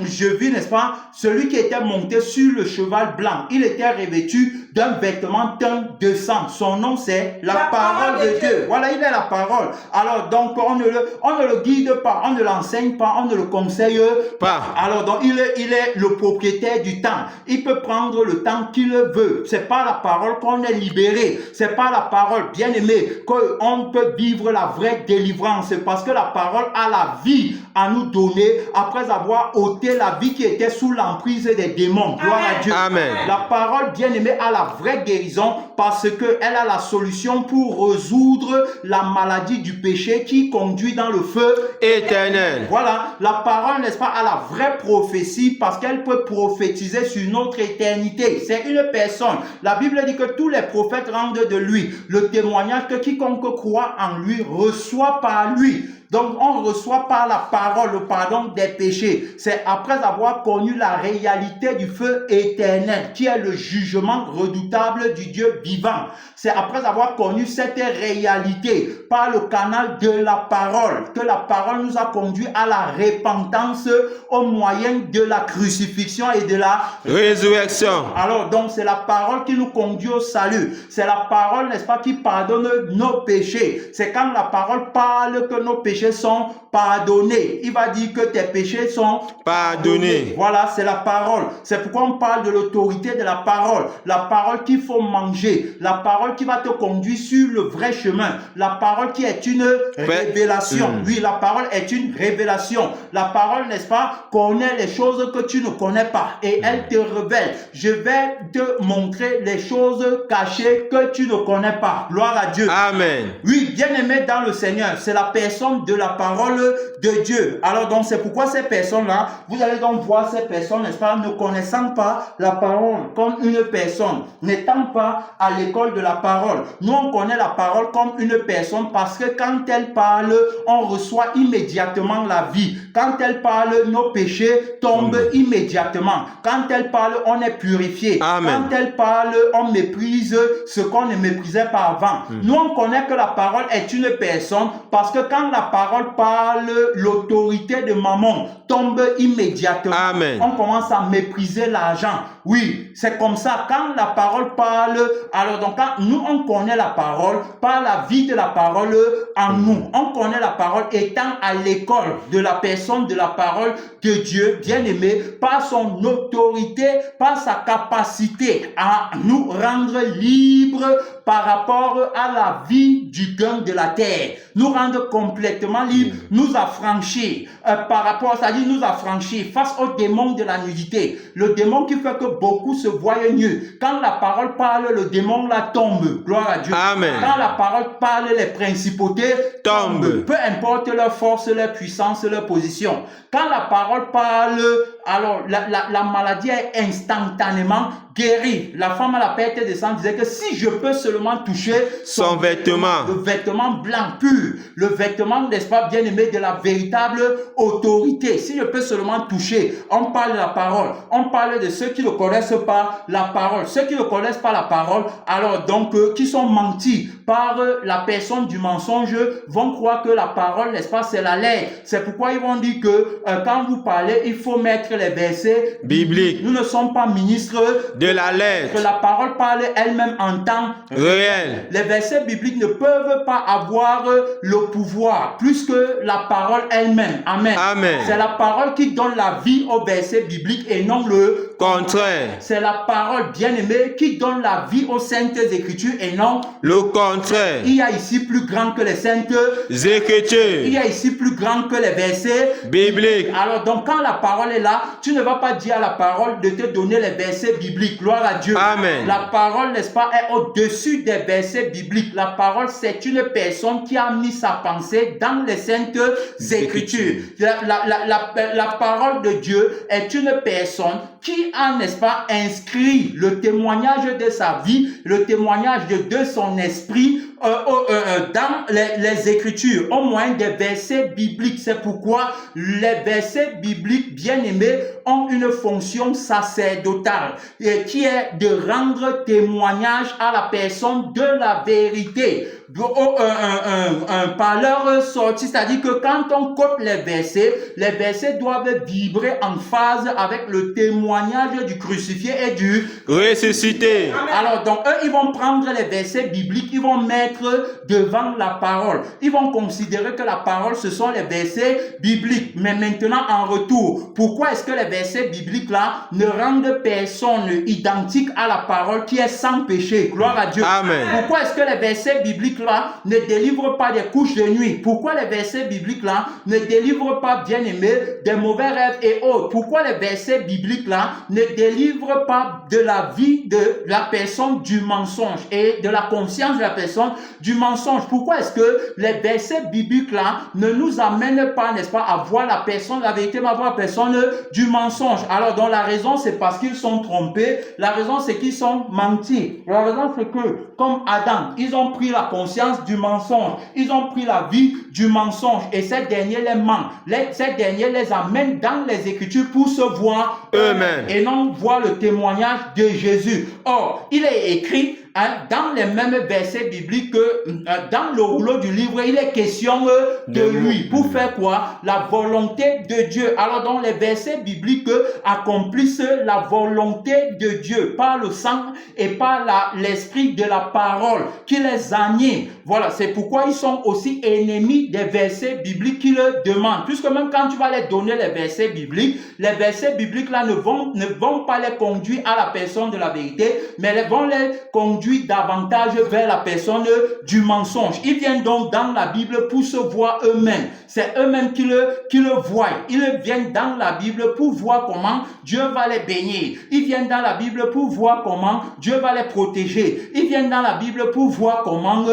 je vis, n'est-ce pas, celui qui était monté sur le cheval blanc. Il était revêtu d'un vêtement teint de sang. Son nom, c'est la parole de Dieu. Voilà, il est la parole. Alors, donc, on ne le guide pas, on ne l'enseigne pas, on ne le conseille pas. Alors, donc, il est le propriétaire du temps. Il peut prendre le temps qu'il veut. C'est pas la parole qu'on est libéré. C'est pas la parole, bien aimé, qu'on peut vivre la vraie délivrance. Parce que la parole a la vie à nous donner après avoir ôté la vie qui était sous l'emprise des démons. Gloire à Dieu. Amen. La parole, bien aimé, a la vraie guérison parce qu'elle a la solution pour résoudre la maladie du péché qui conduit dans le feu éternel. Voilà, la parole, n'est-ce pas, a la vraie prophétie parce qu'elle peut prophétiser sur notre éternité. C'est une personne. La Bible dit que tous les prophètes rendent de lui le témoignage que quiconque croit en lui reçoit par lui. Donc, on reçoit par la parole le pardon des péchés. C'est après avoir connu la réalité du feu éternel, qui est le jugement redoutable du Dieu vivant. C'est après avoir connu cette réalité par le canal de la parole, que la parole nous a conduit à la repentance au moyen de la crucifixion et de la résurrection. Alors, donc, c'est la parole qui nous conduit au salut. C'est la parole, n'est-ce pas, qui pardonne nos péchés. C'est quand la parole parle que nos péchés sont pardonnés. Il va dire que tes péchés sont pardonnés. Voilà, c'est la parole. C'est pourquoi on parle de l'autorité de la parole. La parole qu'il faut manger. La parole qui va te conduire sur le vrai chemin. La parole qui est une révélation. Oui, la parole est une révélation. La parole, n'est-ce pas, connaît les choses que tu ne connais pas. Et elle te révèle. Je vais te montrer les choses cachées que tu ne connais pas. Gloire à Dieu. Amen. Oui, bien aimé dans le Seigneur, c'est la personne de la parole de Dieu. Alors donc, c'est pourquoi ces personnes-là, vous allez donc voir ces personnes, n'est-ce pas, ne connaissant pas la parole comme une personne, n'étant pas à l'école de la parole. Nous, on connaît la parole comme une personne parce que quand elle parle, on reçoit immédiatement la vie. Quand elle parle, nos péchés tombent immédiatement. Quand elle parle, on est purifié. Amen. Quand elle parle, on méprise ce qu'on ne méprisait pas avant. Nous, on connaît que la parole est une personne parce que quand la parole parle, l'autorité de Mammon tombe immédiatement. Amen. On commence à mépriser l'argent. Oui, c'est comme ça. Quand la parole parle, alors donc quand nous, on connaît la parole par la vie de la parole en nous. On connaît la parole étant à l'école de la personne de la parole de Dieu, bien aimé, par son autorité, par sa capacité à nous rendre libres par rapport à la vie du gang de la terre. Nous rendre complètement libres, nous affranchir par rapport à ça, dit nous affranchir face au démon de la nudité. Le démon qui fait que beaucoup se voient nus. Quand la parole parle, le démon là tombe. Gloire à Dieu. Amen. Quand la parole parle, les principautés tombent. Peu importe leur force, leur puissance, leur position. Quand la parole parle, alors la maladie est instantanément guérie. La femme à la perte de sang disait que si je peux seulement toucher son vêtement, le vêtement blanc pur, le vêtement, n'est-ce pas, bien aimé, de la véritable autorité. Si je peux seulement toucher, on parle de la parole. On parle de ceux qui ne connaissent pas la parole. Ceux qui ne connaissent pas la parole, alors donc, qui sont mentis par la personne du mensonge, vont croire que la parole, n'est-ce pas, c'est la lettre. C'est pourquoi ils vont dire que quand vous parlez, il faut mettre les versets bibliques. Nous ne sommes pas ministres de la lettre. Que la parole parle elle-même en temps réel. Les versets bibliques ne peuvent pas avoir le pouvoir plus que la parole elle-même. Amen. Amen. C'est la parole qui donne la vie aux versets bibliques et non le contraire. C'est la parole bien-aimée qui donne la vie aux saintes écritures et non le contraire. Il y a ici plus grand que les saintes écritures. Il y a ici plus grand que les versets bibliques. Alors donc quand la parole est là, tu ne vas pas dire à la parole de te donner les versets bibliques. Gloire à Dieu. Amen. La parole, n'est-ce pas, est au-dessus des versets bibliques. La parole, c'est une personne qui a mis sa pensée dans les saintes écritures. La parole de Dieu est une personne qui a, n'est-ce pas, inscrit le témoignage de sa vie, le témoignage de son esprit dans les Écritures, au moins des versets bibliques. C'est pourquoi les versets bibliques, bien aimés, ont une fonction sacerdotale qui est de rendre témoignage à la personne de la vérité. Par leur sortie, c'est-à-dire que quand on cote les versets doivent vibrer en phase avec le témoignage du crucifié et du ressuscité. Alors, donc, eux, ils vont prendre les versets bibliques, ils vont mettre devant la parole. Ils vont considérer que la parole, ce sont les versets bibliques. Mais maintenant, en retour, pourquoi est-ce que les versets bibliques-là ne rendent personne identique à la parole qui est sans péché? Gloire à Dieu. Amen. Pourquoi est-ce que les versets bibliques-là ne délivrent pas des couches de nuit? Pourquoi les versets bibliques-là ne délivrent pas, bien aimé, des mauvais rêves et autres? Pourquoi les versets bibliques-là ne délivrent pas de la vie de la personne du mensonge et de la conscience de la personne du mensonge? Pourquoi est-ce que les versets bibliques-là ne nous amènent pas, n'est-ce pas, à voir la personne de la vérité, mais à voir la personne du mensonge? Alors, donc, la raison, c'est parce qu'ils sont trompés. La raison, c'est qu'ils sont mentis. La raison, c'est que, comme Adam, ils ont pris la conscience du mensonge. Ils ont pris la vie du mensonge. Et ces derniers les mentent. Ces derniers les amènent dans les Écritures pour se voir eux-mêmes et non voir le témoignage de Jésus. Or, il est écrit dans les mêmes versets bibliques que dans le rouleau du livre, il est question de lui. Pour faire quoi? La volonté de Dieu. Alors, dans les versets bibliques accomplissent la volonté de Dieu par le sang et par l'esprit de la parole qui les anime. Voilà, c'est pourquoi ils sont aussi ennemis des versets bibliques qui le demandent. Puisque même quand tu vas les donner les versets bibliques là ne vont pas les conduire à la personne de la vérité, mais vont les conduire davantage vers la personne du mensonge. Ils viennent donc dans la Bible pour se voir eux-mêmes. C'est eux-mêmes qui le voient. Ils viennent dans la Bible pour voir comment Dieu va les bénir. Ils viennent dans la Bible pour voir comment Dieu va les protéger. Ils viennent dans la Bible pour voir comment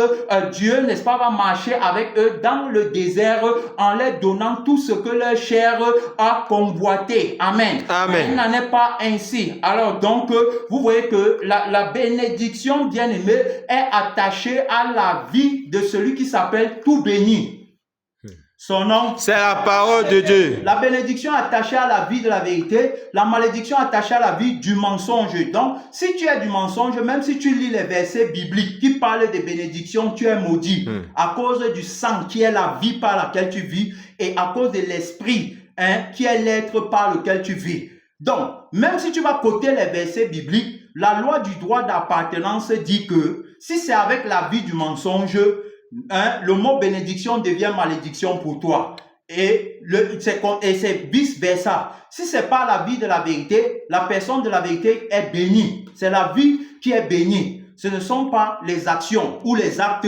Dieu, n'est-ce pas, va marcher avec eux dans le désert en leur donnant tout ce que leur chair a convoité. Amen. Amen. Il n'en est pas ainsi. Alors donc, vous voyez que la bénédiction, bien aimé, est attaché à la vie de celui qui s'appelle tout béni. Son nom, c'est la parole de Dieu. La bénédiction attachée à la vie de la vérité, la malédiction attachée à la vie du mensonge. Donc, si tu es du mensonge, même si tu lis les versets bibliques qui parlent des bénédictions, tu es maudit à cause du sang qui est la vie par laquelle tu vis et à cause de l'esprit qui est l'être par lequel tu vis. Donc, même si tu vas coter les versets bibliques, la loi du droit d'appartenance dit que si c'est avec la vie du mensonge, le mot bénédiction devient malédiction pour toi. Et c'est vice versa. Si c'est pas la vie de la vérité, la personne de la vérité est bénie. C'est la vie qui est bénie. Ce ne sont pas les actions ou les actes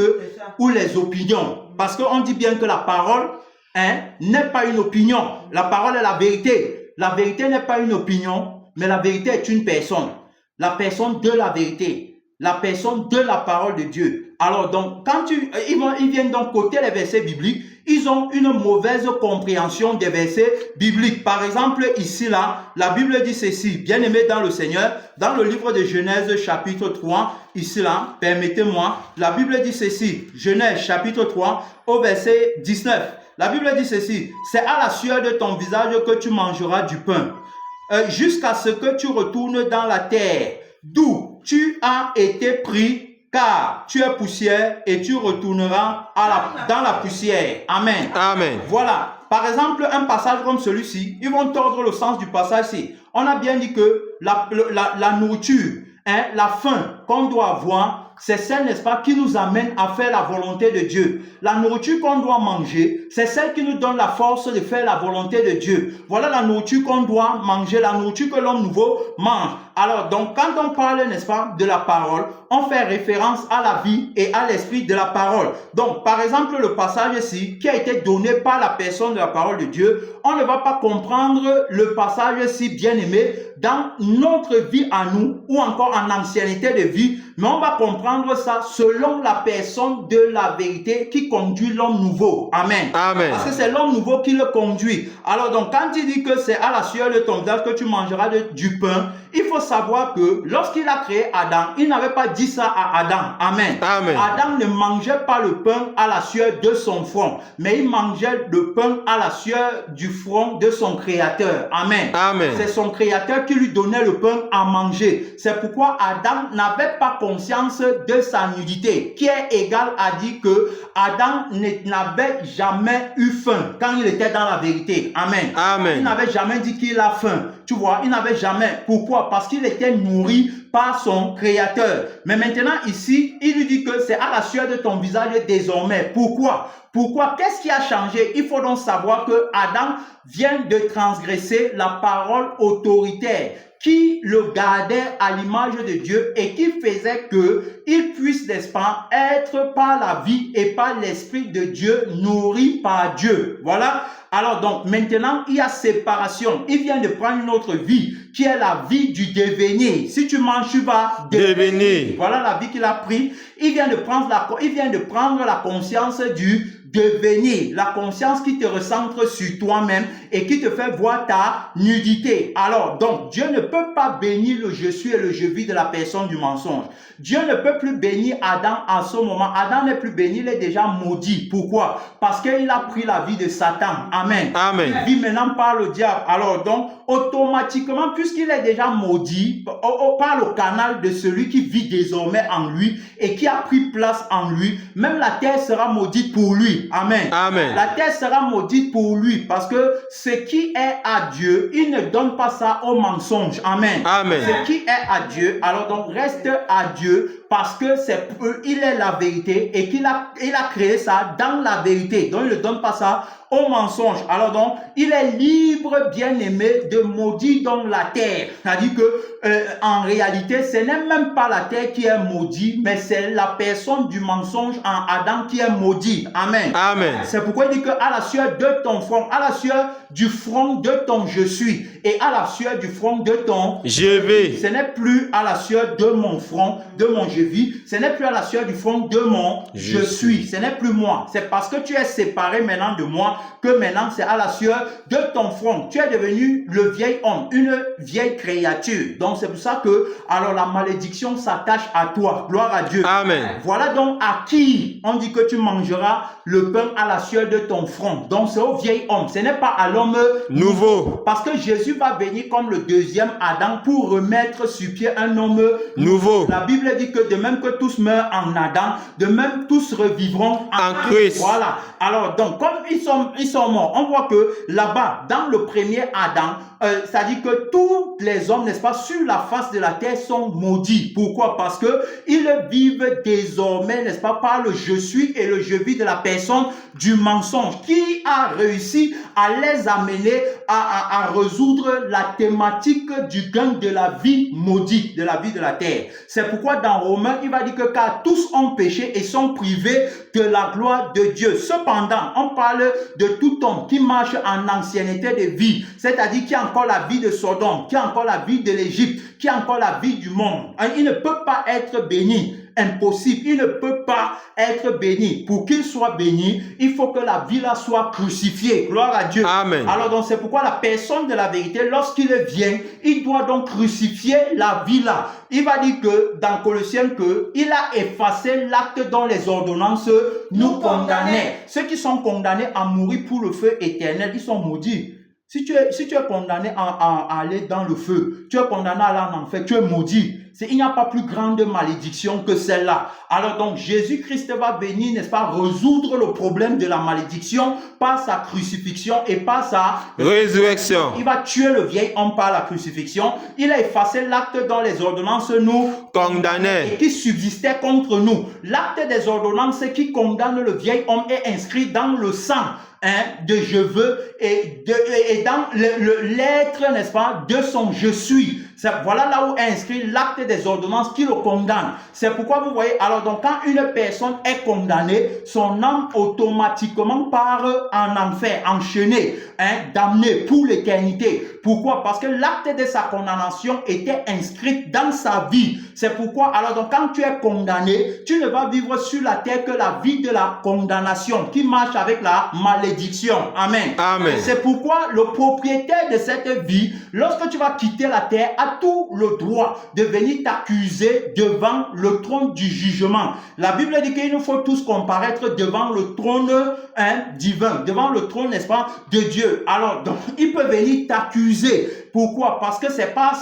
ou les opinions. Parce qu'on dit bien que la parole n'est pas une opinion. La parole est la vérité. La vérité n'est pas une opinion, mais la vérité est une personne. La personne de la vérité. La personne de la parole de Dieu. Alors donc, quand ils viennent donc coter les versets bibliques, ils ont une mauvaise compréhension des versets bibliques. Par exemple, ici là, la Bible dit ceci, bien aimé dans le Seigneur, dans le livre de Genèse chapitre 3, ici là, permettez-moi, la Bible dit ceci, Genèse chapitre 3, au verset 19. La Bible dit ceci, c'est à la sueur de ton visage que tu mangeras du pain, jusqu'à ce que tu retournes dans la terre, d'où tu as été pris, car tu es poussière et tu retourneras dans la poussière. Amen. Amen. Voilà. Par exemple, un passage comme celui-ci, ils vont tordre le sens du passage-ci. On a bien dit que la nourriture, la faim qu'on doit avoir, c'est celle, n'est-ce pas, qui nous amène à faire la volonté de Dieu. La nourriture qu'on doit manger, c'est celle qui nous donne la force de faire la volonté de Dieu. Voilà la nourriture qu'on doit manger, la nourriture que l'homme nouveau mange. Alors, donc, quand on parle, n'est-ce pas, de la parole, on fait référence à la vie et à l'esprit de la parole. Donc, par exemple, le passage ici, qui a été donné par la personne de la parole de Dieu, on ne va pas comprendre le passage si bien aimé dans notre vie à nous, ou encore en ancienneté de vie, mais on va comprendre ça selon la personne de la vérité qui conduit l'homme nouveau. Amen. Amen. Parce que c'est l'homme nouveau qui le conduit. Alors donc, quand il dit que c'est à la sueur de ton visage que tu mangeras du pain, il faut savoir que lorsqu'il a créé Adam, il n'avait pas dit ça à Adam. Amen. Amen. Adam ne mangeait pas le pain à la sueur de son front, mais il mangeait le pain à la sueur du front de son Créateur. Amen. Amen. C'est son Créateur qui lui donnait le pain à manger. C'est pourquoi Adam n'avait pas conscience de sa nudité, qui est égal à dire que Adam n'avait jamais eu faim quand il était dans la vérité. Amen. Amen. Il n'avait jamais dit qu'il a faim. Tu vois, il n'avait jamais. Pourquoi? Parce qu'il était nourri par son Créateur. Mais maintenant, ici, il lui dit que c'est à la sueur de ton visage désormais. Pourquoi? Pourquoi? Qu'est-ce qui a changé? Il faut donc savoir que Adam vient de transgresser la parole autoritaire qui le gardait à l'image de Dieu et qui faisait qu'il puisse, n'est-ce pas, être par la vie et par l'Esprit de Dieu, nourri par Dieu. Voilà. Alors donc, maintenant, il y a séparation. Il vient de prendre une autre vie, qui est la vie du devenir. Si tu manges, tu vas Devenir. Voilà la vie qu'il a pris. Il vient de prendre la conscience du devenir, la conscience qui te recentre sur toi-même et qui te fait voir ta nudité. Alors, donc, Dieu ne peut pas bénir le je suis et le je vis de la personne du mensonge. Dieu ne peut plus bénir Adam en ce moment. Adam n'est plus béni, il est déjà maudit. Pourquoi? Parce qu'il a pris la vie de Satan. Amen. Amen. Il vit maintenant par le diable. Alors, donc, automatiquement, puisqu'il est déjà maudit, par le canal de celui qui vit désormais en lui et qui a pris place en lui, même la terre sera maudite pour lui. Amen. Amen. La terre sera maudite pour lui parce que ce qui est à Dieu, il ne donne pas ça au mensonge. Amen. Amen. Ce qui est à Dieu, alors donc reste à Dieu parce que il est la vérité et qu'il a créé ça dans la vérité. Donc il ne donne pas ça au mensonge. Alors donc, il est libre, bien-aimé, de maudire donc la terre. C'est-à-dire que en réalité, ce n'est même pas la terre qui est maudite, mais c'est la personne du mensonge en Adam qui est maudit. Amen. Amen. C'est pourquoi il dit que à la sueur de ton front, à la sueur du front de ton je suis, et à la sueur du front de ton Je vais. ce n'est plus à la sueur de mon front, de mon je vis, ce n'est plus à la sueur du front de mon je suis. Ce n'est plus moi. C'est parce que tu es séparé maintenant de moi que maintenant c'est à la sueur de ton front. Tu es devenu le vieil homme, une vieille créature. Donc c'est pour ça que alors la malédiction s'attache à toi. Gloire à Dieu. Amen. Voilà donc à qui on dit que tu mangeras le pain à la sueur de ton front. Donc c'est au vieil homme. Ce n'est pas à l'homme Nouveau. parce que Jésus va venir comme le deuxième Adam pour remettre sur pied un homme Nouveau. La Bible dit que de même que tous meurent en Adam, de même tous revivront en Christ. Voilà. Alors donc, comme ils sont morts, on voit que là-bas, dans le premier Adam, c'est-à-dire que tous les hommes, n'est-ce pas, sur la face de la terre sont maudits. Pourquoi? Parce que ils vivent désormais, n'est-ce pas, par le je suis et le je vis de la personne du mensonge qui a réussi à les amener à résoudre la thématique du gain de la vie maudite, de la vie de la terre. C'est pourquoi dans Romains, il va dire que car tous ont péché et sont privés de la gloire de Dieu. Cependant, on parle de tout homme qui marche en ancienneté de vie, c'est-à-dire qui a encore la vie de Sodome, qui a encore la vie de l'Égypte, qui a encore la vie du monde. Il ne peut pas être béni. Impossible, il ne peut pas être béni. Pour qu'il soit béni, il faut que la vie là soit crucifiée. Gloire à Dieu. Amen. Alors donc c'est pourquoi la personne de la vérité, lorsqu'il vient, il doit donc crucifier la vie là. Il va dire que dans Colossiens que il a effacé l'acte dont les ordonnances nous condamnaient. Ceux qui sont condamnés à mourir pour le feu éternel, ils sont maudits. Si tu es condamné à aller dans le feu, tu es condamné à aller en enfer, tu es maudit. Il n'y a pas plus grande malédiction que celle-là. Alors donc Jésus-Christ va venir, n'est-ce pas, résoudre le problème de la malédiction par sa crucifixion et par sa résurrection. Il va tuer le vieil homme par la crucifixion. Il a effacé l'acte dont les ordonnances nous condamnaient et qui subsistait contre nous. L'acte des ordonnances qui condamne le vieil homme est inscrit dans le sang de je veux et dans l'être, n'est-ce pas, de son je suis. Voilà là où est inscrit l'acte des ordonnances qui le condamne. C'est pourquoi vous voyez, alors donc quand une personne est condamnée, son âme automatiquement part en enfer, enchaînée, damnée pour l'éternité. Pourquoi? Parce que l'acte de sa condamnation était inscrit dans sa vie. C'est pourquoi, alors donc, quand tu es condamné, tu ne vas vivre sur la terre que la vie de la condamnation qui marche avec la malédiction. Amen. Amen. C'est pourquoi le propriétaire de cette vie, lorsque tu vas quitter la terre, a tout le droit de venir t'accuser devant le trône du jugement. La Bible dit qu'il nous faut tous comparaître devant le trône divin, devant le trône, n'est-ce pas, de Dieu. Alors, donc, il peut venir t'accuser. Pourquoi? Parce que c'est pas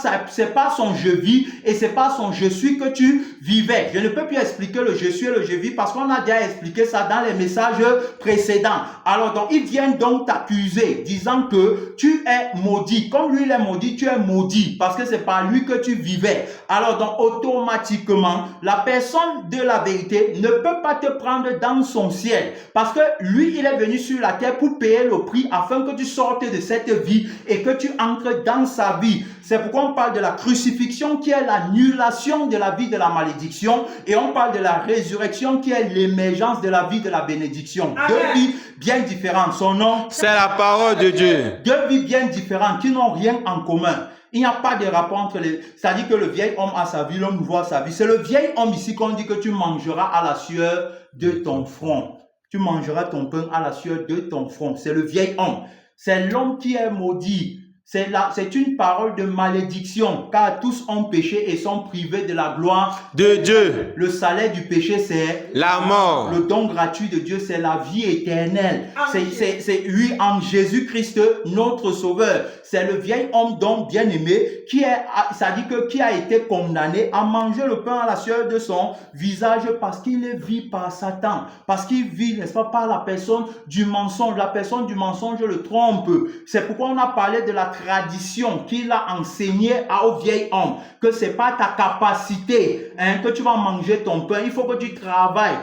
son je vis et c'est pas son je suis que tu vivais. Je ne peux plus expliquer le je suis et le je vis parce qu'on a déjà expliqué ça dans les messages précédents. Alors donc, il vient donc t'accuser disant que tu es maudit. Comme lui il est maudit, tu es maudit parce que c'est par lui que tu vivais. Alors donc, automatiquement, la personne de la vérité ne peut pas te prendre dans son ciel parce que lui, il est venu sur la terre pour payer le prix afin que tu sortes de cette vie et que tu entres dans sa vie. C'est pourquoi on parle de la crucifixion qui est l'annulation de la vie de la malédiction et on parle de la résurrection qui est l'émergence de la vie de la bénédiction. Amen. Deux vies bien différentes. Son nom, C'est la parole de Dieu. deux vies bien différentes qui n'ont rien en commun. Il n'y a pas de rapport entre les... C'est-à-dire que le vieil homme a sa vie, l'homme nouveau a sa vie. C'est le vieil homme ici qu'on dit que tu mangeras à la sueur de ton front. Tu mangeras ton pain à la sueur de ton front. C'est le vieil homme. C'est l'homme qui est maudit. C'est une parole de malédiction, car tous ont péché et sont privés de la gloire De Dieu. Le salaire du péché, c'est La mort. le don gratuit de Dieu, c'est la vie éternelle. Amen. C'est lui en Jésus-Christ, notre Sauveur. C'est le vieil homme donc bien-aimé qui a été condamné à manger le pain à la sueur de son visage parce qu'il est vu par Satan. Parce qu'il vit, n'est-ce pas, par la personne du mensonge. La personne du mensonge le trompe. C'est pourquoi on a parlé de la tradition qu'il a enseigné au vieil homme. Que c'est pas ta capacité que tu vas manger ton pain. Il faut que tu travailles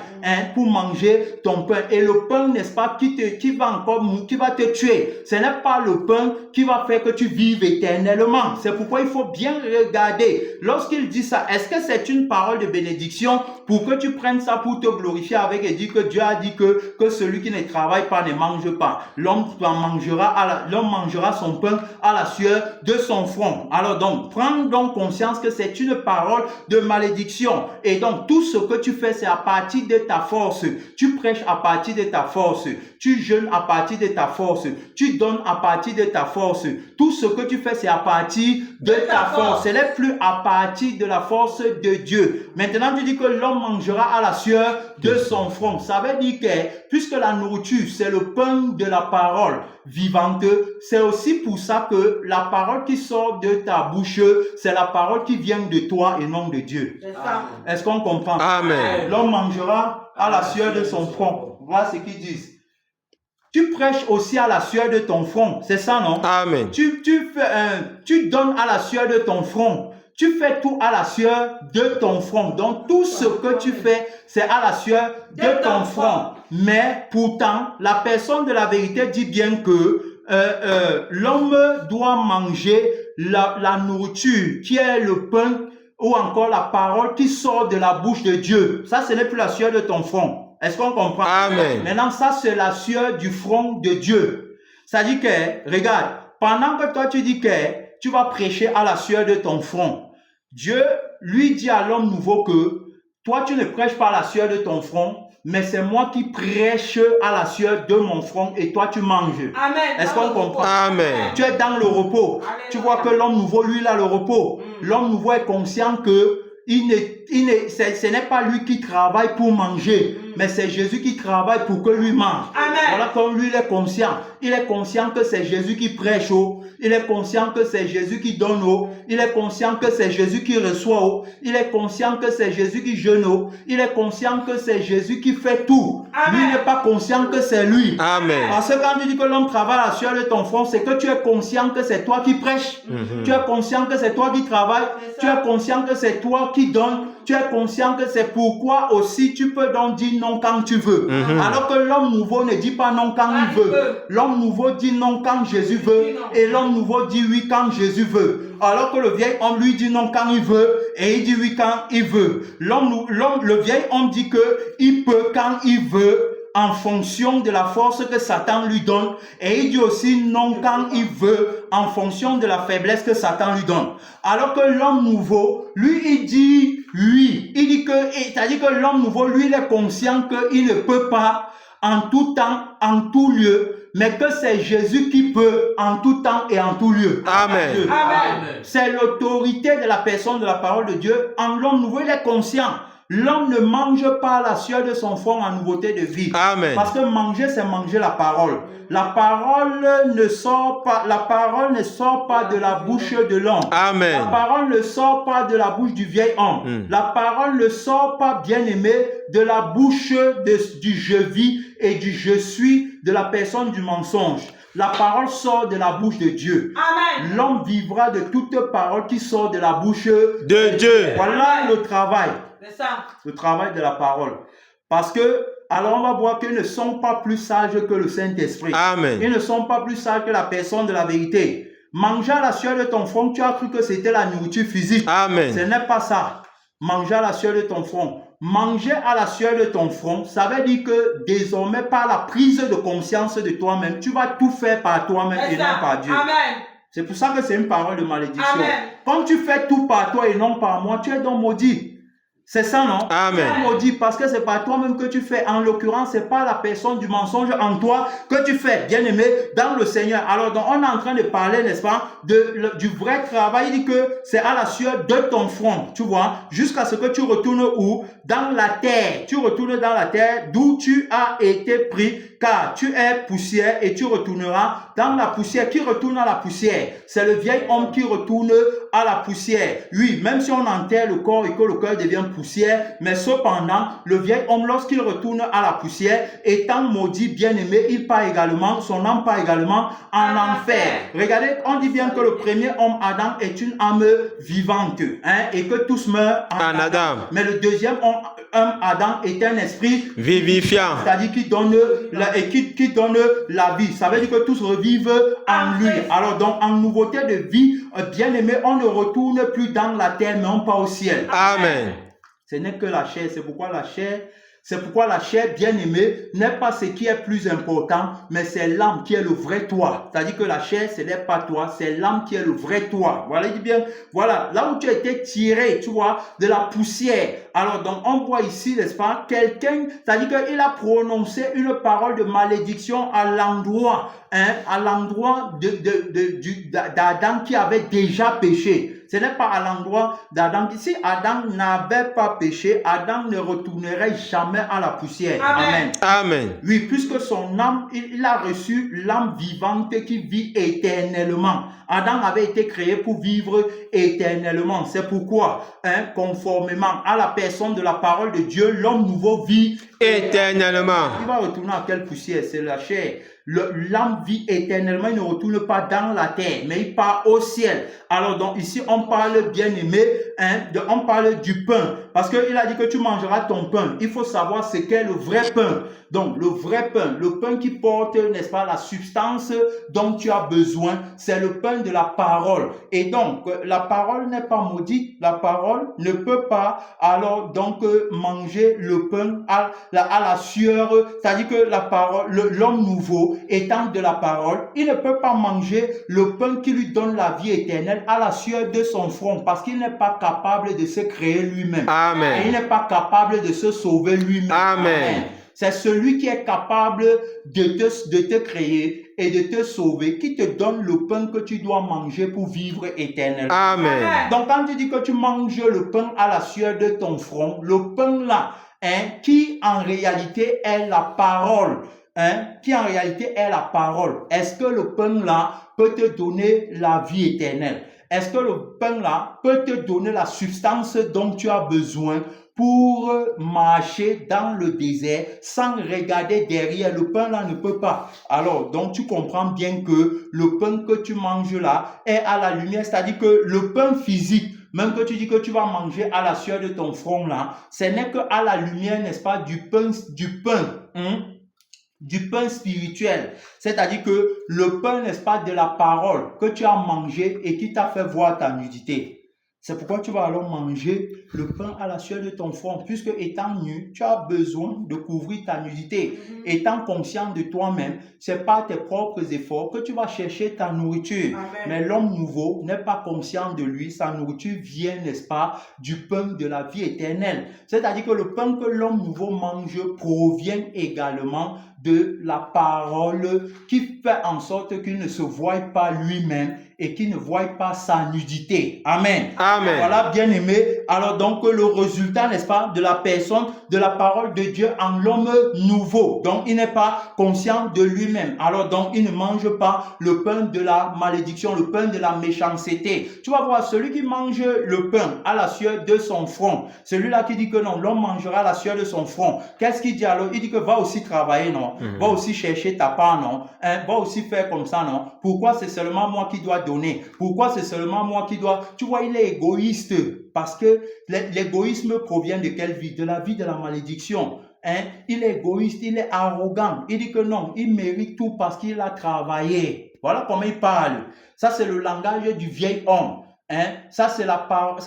pour manger ton pain. Et le pain, n'est-ce pas, qui va te tuer. Ce n'est pas le pain qui va faire que tu vives éternellement. C'est pourquoi il faut bien regarder. Lorsqu'il dit ça, est-ce que c'est une parole de bénédiction pour que tu prennes ça pour te glorifier avec et dire que Dieu a dit que celui qui ne travaille pas ne mange pas. L'homme mangera son pain à la sueur de son front. Alors donc, prends donc conscience que c'est une parole de malédiction. Et donc, tout ce que tu fais, c'est à partir de ta force. Tu prêches à partir de ta force. Tu jeûnes à partir de ta force. Tu donnes à partir de ta force. Tout ce que tu fais, c'est à partir de ta force. Ce n'est plus à partir de la force de Dieu. Maintenant, tu dis que l'homme mangera à la sueur de son front. Ça veut dire que, puisque la nourriture, c'est le pain de la parole vivante, c'est aussi pour ça que la parole qui sort de ta bouche, c'est la parole qui vient de toi et non de Dieu. C'est ça. Est-ce qu'on comprend? Amen. L'homme mangera à la sueur de son front. Voilà ce qu'ils disent. Tu prêches aussi à la sueur de ton front. C'est ça, non? Amen. Tu donnes à la sueur de ton front. Tu fais tout à la sueur de ton front. Donc, tout ce que tu fais, c'est à la sueur de ton front. Mais pourtant, la personne de la vérité dit bien que l'homme doit manger la nourriture qui est le pain ou encore la parole qui sort de la bouche de Dieu. Ça, ce n'est plus la sueur de ton front. Est-ce qu'on comprend? Amen. Maintenant, ça, c'est la sueur du front de Dieu. Ça dit que, regarde, pendant que toi, tu dis que tu vas prêcher à la sueur de ton front, Dieu lui dit à l'homme nouveau que toi, tu ne prêches pas à la sueur de ton front, mais c'est moi qui prêche à la sueur de mon front et toi, tu manges. Amen. Est-ce qu'on comprend? Amen. Tu es dans le repos. Alléluia. Tu vois que l'homme nouveau, lui, il a le repos. L'homme nouveau est conscient que ce n'est pas lui qui travaille pour manger, mais c'est Jésus qui travaille pour que lui mange. Amen. Voilà comme lui, il est conscient. Il est conscient que c'est Jésus qui prêche. Il est conscient que c'est Jésus qui donne. Il est conscient que c'est Jésus qui reçoit. Il est conscient que c'est Jésus qui jeûne. Il est conscient que c'est Jésus qui fait tout. Amen. Lui n'est pas conscient que c'est lui. Amen. Parce que quand tu dis que l'homme travaille à la sueur de ton front, c'est que tu es conscient que c'est toi qui prêches. Tu es conscient que c'est toi qui travailles. Tu es conscient que c'est toi qui donnes. Tu es conscient que c'est pourquoi aussi tu peux donc dire non quand tu veux. Alors que l'homme nouveau ne dit pas non quand il veut. L'homme nouveau dit non quand Jésus veut. Et l'homme nouveau dit oui quand Jésus veut. Alors que le vieil homme lui dit non quand il veut. Et il dit oui quand il veut. Le vieil homme dit que il peut quand il veut. en fonction de la force que Satan lui donne. Et il dit aussi non quand il veut, en fonction de la faiblesse que Satan lui donne. Alors que l'homme nouveau, lui, il dit oui. Il dit que, c'est-à-dire que l'homme nouveau, lui, il est conscient qu'il ne peut pas en tout temps, en tout lieu, mais que c'est Jésus qui peut en tout temps et en tout lieu. Amen. Amen. C'est l'autorité de la personne de la parole de Dieu. En l'homme nouveau, il est conscient. L'homme ne mange pas la sueur de son front en nouveauté de vie. Amen. Parce que manger, c'est manger la parole. La parole ne sort pas de la bouche de l'homme. Amen. La parole ne sort pas de la bouche du vieil homme. La parole ne sort pas, bien aimé, de la bouche du je vis et du je suis de la personne du mensonge. La parole sort de la bouche de Dieu. Amen. L'homme vivra de toute parole qui sort de la bouche De Dieu. Voilà le travail. C'est ça. Le travail de la parole. Parce que, alors on va voir qu'ils ne sont pas plus sages que le Saint-Esprit. Amen. Ils ne sont pas plus sages que la personne de la vérité. Manger à la sueur de ton front, tu as cru que c'était la nourriture physique. Amen. Ce n'est pas ça. Manger à la sueur de ton front. Manger à la sueur de ton front, ça veut dire que désormais, par la prise de conscience de toi-même, tu vas tout faire par toi-même et non par Dieu. Amen. C'est pour ça que c'est une parole de malédiction. Amen. Quand tu fais tout par toi et non par moi, tu es donc maudit. C'est ça, non? Amen. Tu es maudit parce que c'est pas toi-même que tu fais. En l'occurrence, c'est pas la personne du mensonge en toi que tu fais, bien aimé, dans le Seigneur. Alors, donc, on est en train de parler, n'est-ce pas, du vrai travail. Il dit que c'est à la sueur de ton front, tu vois, jusqu'à ce que tu retournes où? Dans la terre. Tu retournes dans la terre d'où tu as été pris, car tu es poussière et tu retourneras dans la poussière. Qui retourne à la poussière? C'est le vieil homme qui retourne à la poussière. Oui, même si on enterre le corps et que le cœur devient poussière, mais cependant, le vieil homme, lorsqu'il retourne à la poussière, étant maudit, bien-aimé, il part également, son âme part également en enfer. Regardez, on dit bien que le premier homme, Adam, est une âme vivante, hein, et que tous meurent En Adam. Mais le deuxième homme, Adam, est un esprit Vivifiant. c'est-à-dire qui donne qui donne la vie. Ça veut dire que tous revivent en lui. Alors donc, en nouveauté de vie, bien aimé, on ne retourne plus dans la terre, mais on part au ciel. Amen. Ce n'est que la chair. C'est pourquoi la chair, bien aimée, n'est pas ce qui est plus important, mais c'est l'âme qui est le vrai toi. C'est-à-dire que la chair, ce n'est pas toi, c'est l'âme qui est le vrai toi. Voilà, il dit bien, voilà, là où tu as été tiré, tu vois, de la poussière. Alors, donc, on voit ici, n'est-ce pas, quelqu'un, c'est-à-dire qu'il a prononcé une parole de malédiction à l'endroit, hein, à l'endroit d'Adam qui avait déjà péché. Ce n'est pas à l'endroit d'Adam. Si Adam n'avait pas péché, Adam ne retournerait jamais à la poussière. Amen. Amen. Oui, puisque son âme, il a reçu l'âme vivante qui vit éternellement. Adam avait été créé pour vivre éternellement. C'est pourquoi, hein, conformément à la personne de la parole de Dieu, l'homme nouveau vit Éternellement. Il va retourner à quelle poussière? C'est la chair. L'âme vit éternellement, il ne retourne pas dans la terre, mais il part au ciel. Alors donc ici, on parle, bien aimé, hein, on parle du pain. Parce qu'il a dit que tu mangeras ton pain. Il faut savoir ce qu'est le vrai pain. Donc le vrai pain, le pain qui porte, n'est-ce pas, la substance dont tu as besoin, c'est le pain de la parole. Et donc, la parole n'est pas maudite. La parole ne peut pas, alors donc, manger le pain à la sueur. C'est-à-dire que la parole, l'homme nouveau, étant de la parole, il ne peut pas manger le pain qui lui donne la vie éternelle à la sueur de son front parce qu'il n'est pas capable de se créer lui-même. Amen. Et il n'est pas capable de se sauver lui-même. Amen. C'est celui qui est capable de te créer et de te sauver qui te donne le pain que tu dois manger pour vivre éternellement. Amen. Donc quand tu dis que tu manges le pain à la sueur de ton front, le pain là, hein, qui en réalité est la parole, hein, qui en réalité est la parole. Est-ce que le pain là peut te donner la vie éternelle? Est-ce que le pain là peut te donner la substance dont tu as besoin pour marcher dans le désert sans regarder derrière? Le pain là ne peut pas. Alors, donc tu comprends bien que le pain que tu manges là est à la lumière, c'est-à-dire que le pain physique, même que tu dis que tu vas manger à la sueur de ton front là, ce n'est que à la lumière, n'est-ce pas, du pain spirituel. C'est-à-dire que le pain, n'est-ce pas, de la parole que tu as mangé et qui t'a fait voir ta nudité. C'est pourquoi tu vas alors manger le pain à la sueur de ton front, puisque étant nu, tu as besoin de couvrir ta nudité. Étant conscient de toi-même, c'est par tes propres efforts que tu vas chercher ta nourriture. Amen. Mais l'homme nouveau n'est pas conscient de lui, sa nourriture vient, n'est-ce pas, du pain de la vie éternelle. C'est-à-dire que le pain que l'homme nouveau mange provient également de la parole qui fait en sorte qu'il ne se voie pas lui-même et qu'il ne voie pas sa nudité. Amen. Amen. Voilà, bien aimé. Alors donc le résultat, n'est-ce pas, de la personne, de la parole de Dieu en l'homme nouveau. Donc il n'est pas conscient de lui-même. Alors donc il ne mange pas le pain de la malédiction, le pain de la méchanceté. Tu vas voir, celui qui mange le pain à la sueur de son front, celui-là qui dit que non, l'homme mangera à la sueur de son front. Qu'est-ce qu'il dit alors? Il dit que va aussi travailler, non? Va aussi chercher ta part, non? Hein? Va aussi faire comme ça, non? Pourquoi c'est seulement moi qui dois donner? Pourquoi c'est seulement moi qui dois... Tu vois, il est égoïste parce que l'égoïsme provient de quelle vie? De la vie de la malédiction. Hein? Il est égoïste, il est arrogant. Il dit que non, il mérite tout parce qu'il a travaillé. Voilà comment il parle. Ça, c'est le langage du vieil homme. Hein? Ça, c'est la parole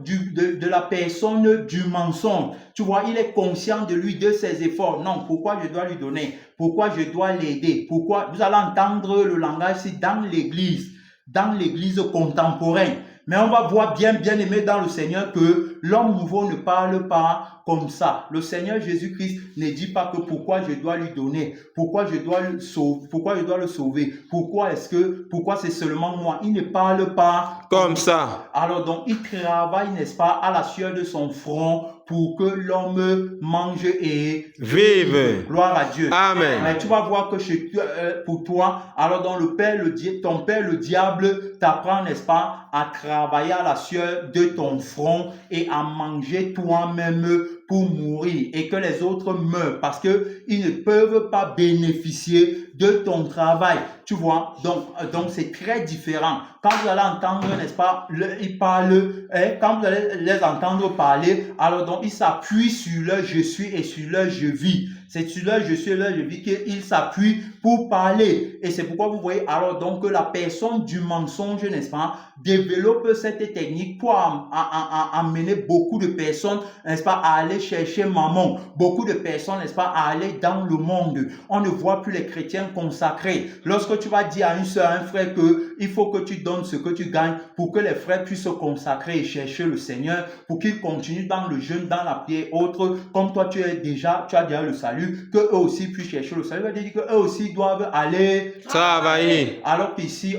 de la personne du mensonge. Tu vois, il est conscient de lui, de ses efforts. Non, pourquoi je dois lui donner? Pourquoi je dois l'aider? Pourquoi? Vous allez entendre le langage ici dans l'église contemporaine. Mais on va voir bien aimé dans le Seigneur que l'homme nouveau ne parle pas comme ça. Le Seigneur Jésus-Christ ne dit pas que pourquoi je dois lui donner, pourquoi je dois le sauver, pourquoi c'est seulement moi. Il ne parle pas comme ça. Alors donc, il travaille, n'est-ce pas, à la sueur de son front pour que l'homme mange et vive. Gloire à Dieu. Amen. Mais tu vas voir que pour toi, alors donc ton père, le diable, t'apprend, n'est-ce pas, à travailler à la sueur de ton front et à manger toi-même pour mourir et que les autres meurent parce que ils ne peuvent pas bénéficier de ton travail. Tu vois, donc c'est très différent. Quand vous allez entendre, n'est-ce pas, ils parlent, quand vous allez les entendre parler, alors donc ils s'appuient sur le je suis et sur le je vis. C'est sur le je suis et le je vis qu'ils s'appuient pour parler. Et c'est pourquoi vous voyez alors donc que la personne du mensonge, n'est-ce pas, développe cette technique pour amener beaucoup de personnes, n'est-ce pas, à aller chercher maman. Beaucoup de personnes, n'est-ce pas, à aller dans le monde. On ne voit plus les chrétiens consacrés. Lorsque tu vas dire à une soeur, à un frère que il faut que tu donnes ce que tu gagnes pour que les frères puissent se consacrer et chercher le Seigneur, pour qu'ils continuent dans le jeûne, dans la prière, autre, comme toi tu as déjà le salut, que eux aussi puissent chercher le salut. Il va dire que eux aussi doivent aller travailler. Alors qu'ici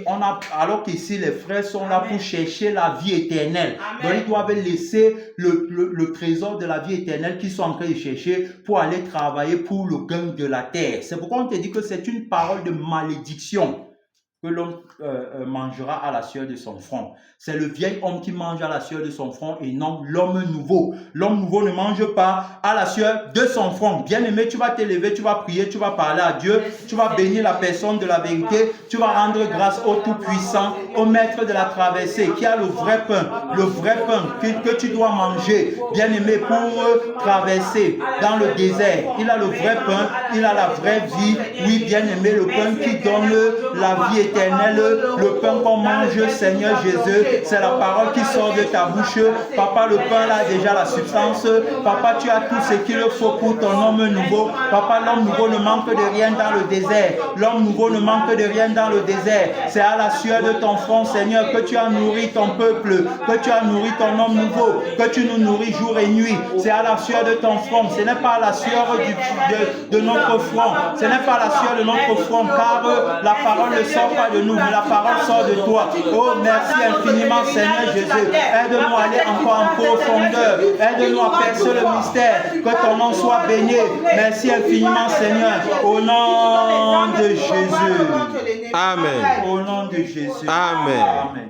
les frères sont là pour chercher la vie éternelle. Donc ils doivent laisser le trésor de la vie éternelle qu'ils sont en train de chercher pour aller travailler pour le gain de la terre. C'est pourquoi on te dit que c'est une parole de malédiction que l'homme mangera à la sueur de son front. C'est le vieil homme qui mange à la sueur de son front et non l'homme nouveau. L'homme nouveau ne mange pas à la sueur de son front. Bien aimé, tu vas t'élever, tu vas prier, tu vas parler à Dieu, tu vas bénir la personne de la vérité, tu vas rendre grâce au Tout-Puissant, au Maître de la traversée, qui a le vrai pain que tu dois manger, bien aimé, pour traverser dans le désert. Il a le vrai pain, il a la vraie vie. Oui, bien aimé, le pain qui donne la vie éternelle, le pain qu'on mange, Seigneur Jésus, c'est la parole qui sort de ta bouche. Papa, le pain là a déjà la substance. Papa, tu as tout ce qu'il faut pour ton homme nouveau. Papa, l'homme nouveau ne manque de rien dans le désert. L'homme nouveau ne manque de rien dans le désert. C'est à la sueur de ton front, Seigneur, que tu as nourri ton peuple, que tu as nourri ton homme nouveau, que tu nous nourris jour et nuit. C'est à la sueur de ton front. Ce n'est pas à la sueur de notre front. Ce n'est pas à la sueur de notre front, car la parole ne sort pas de nous, mais la parole sort de toi. Oh, merci infiniment, Seigneur Jésus. Aide-nous à aller encore en profondeur. Aide-nous à percer le mystère. Que ton nom soit béni. Merci infiniment, Seigneur. Au nom de Jésus. Amen. Au nom de Jésus. Amen. Amen.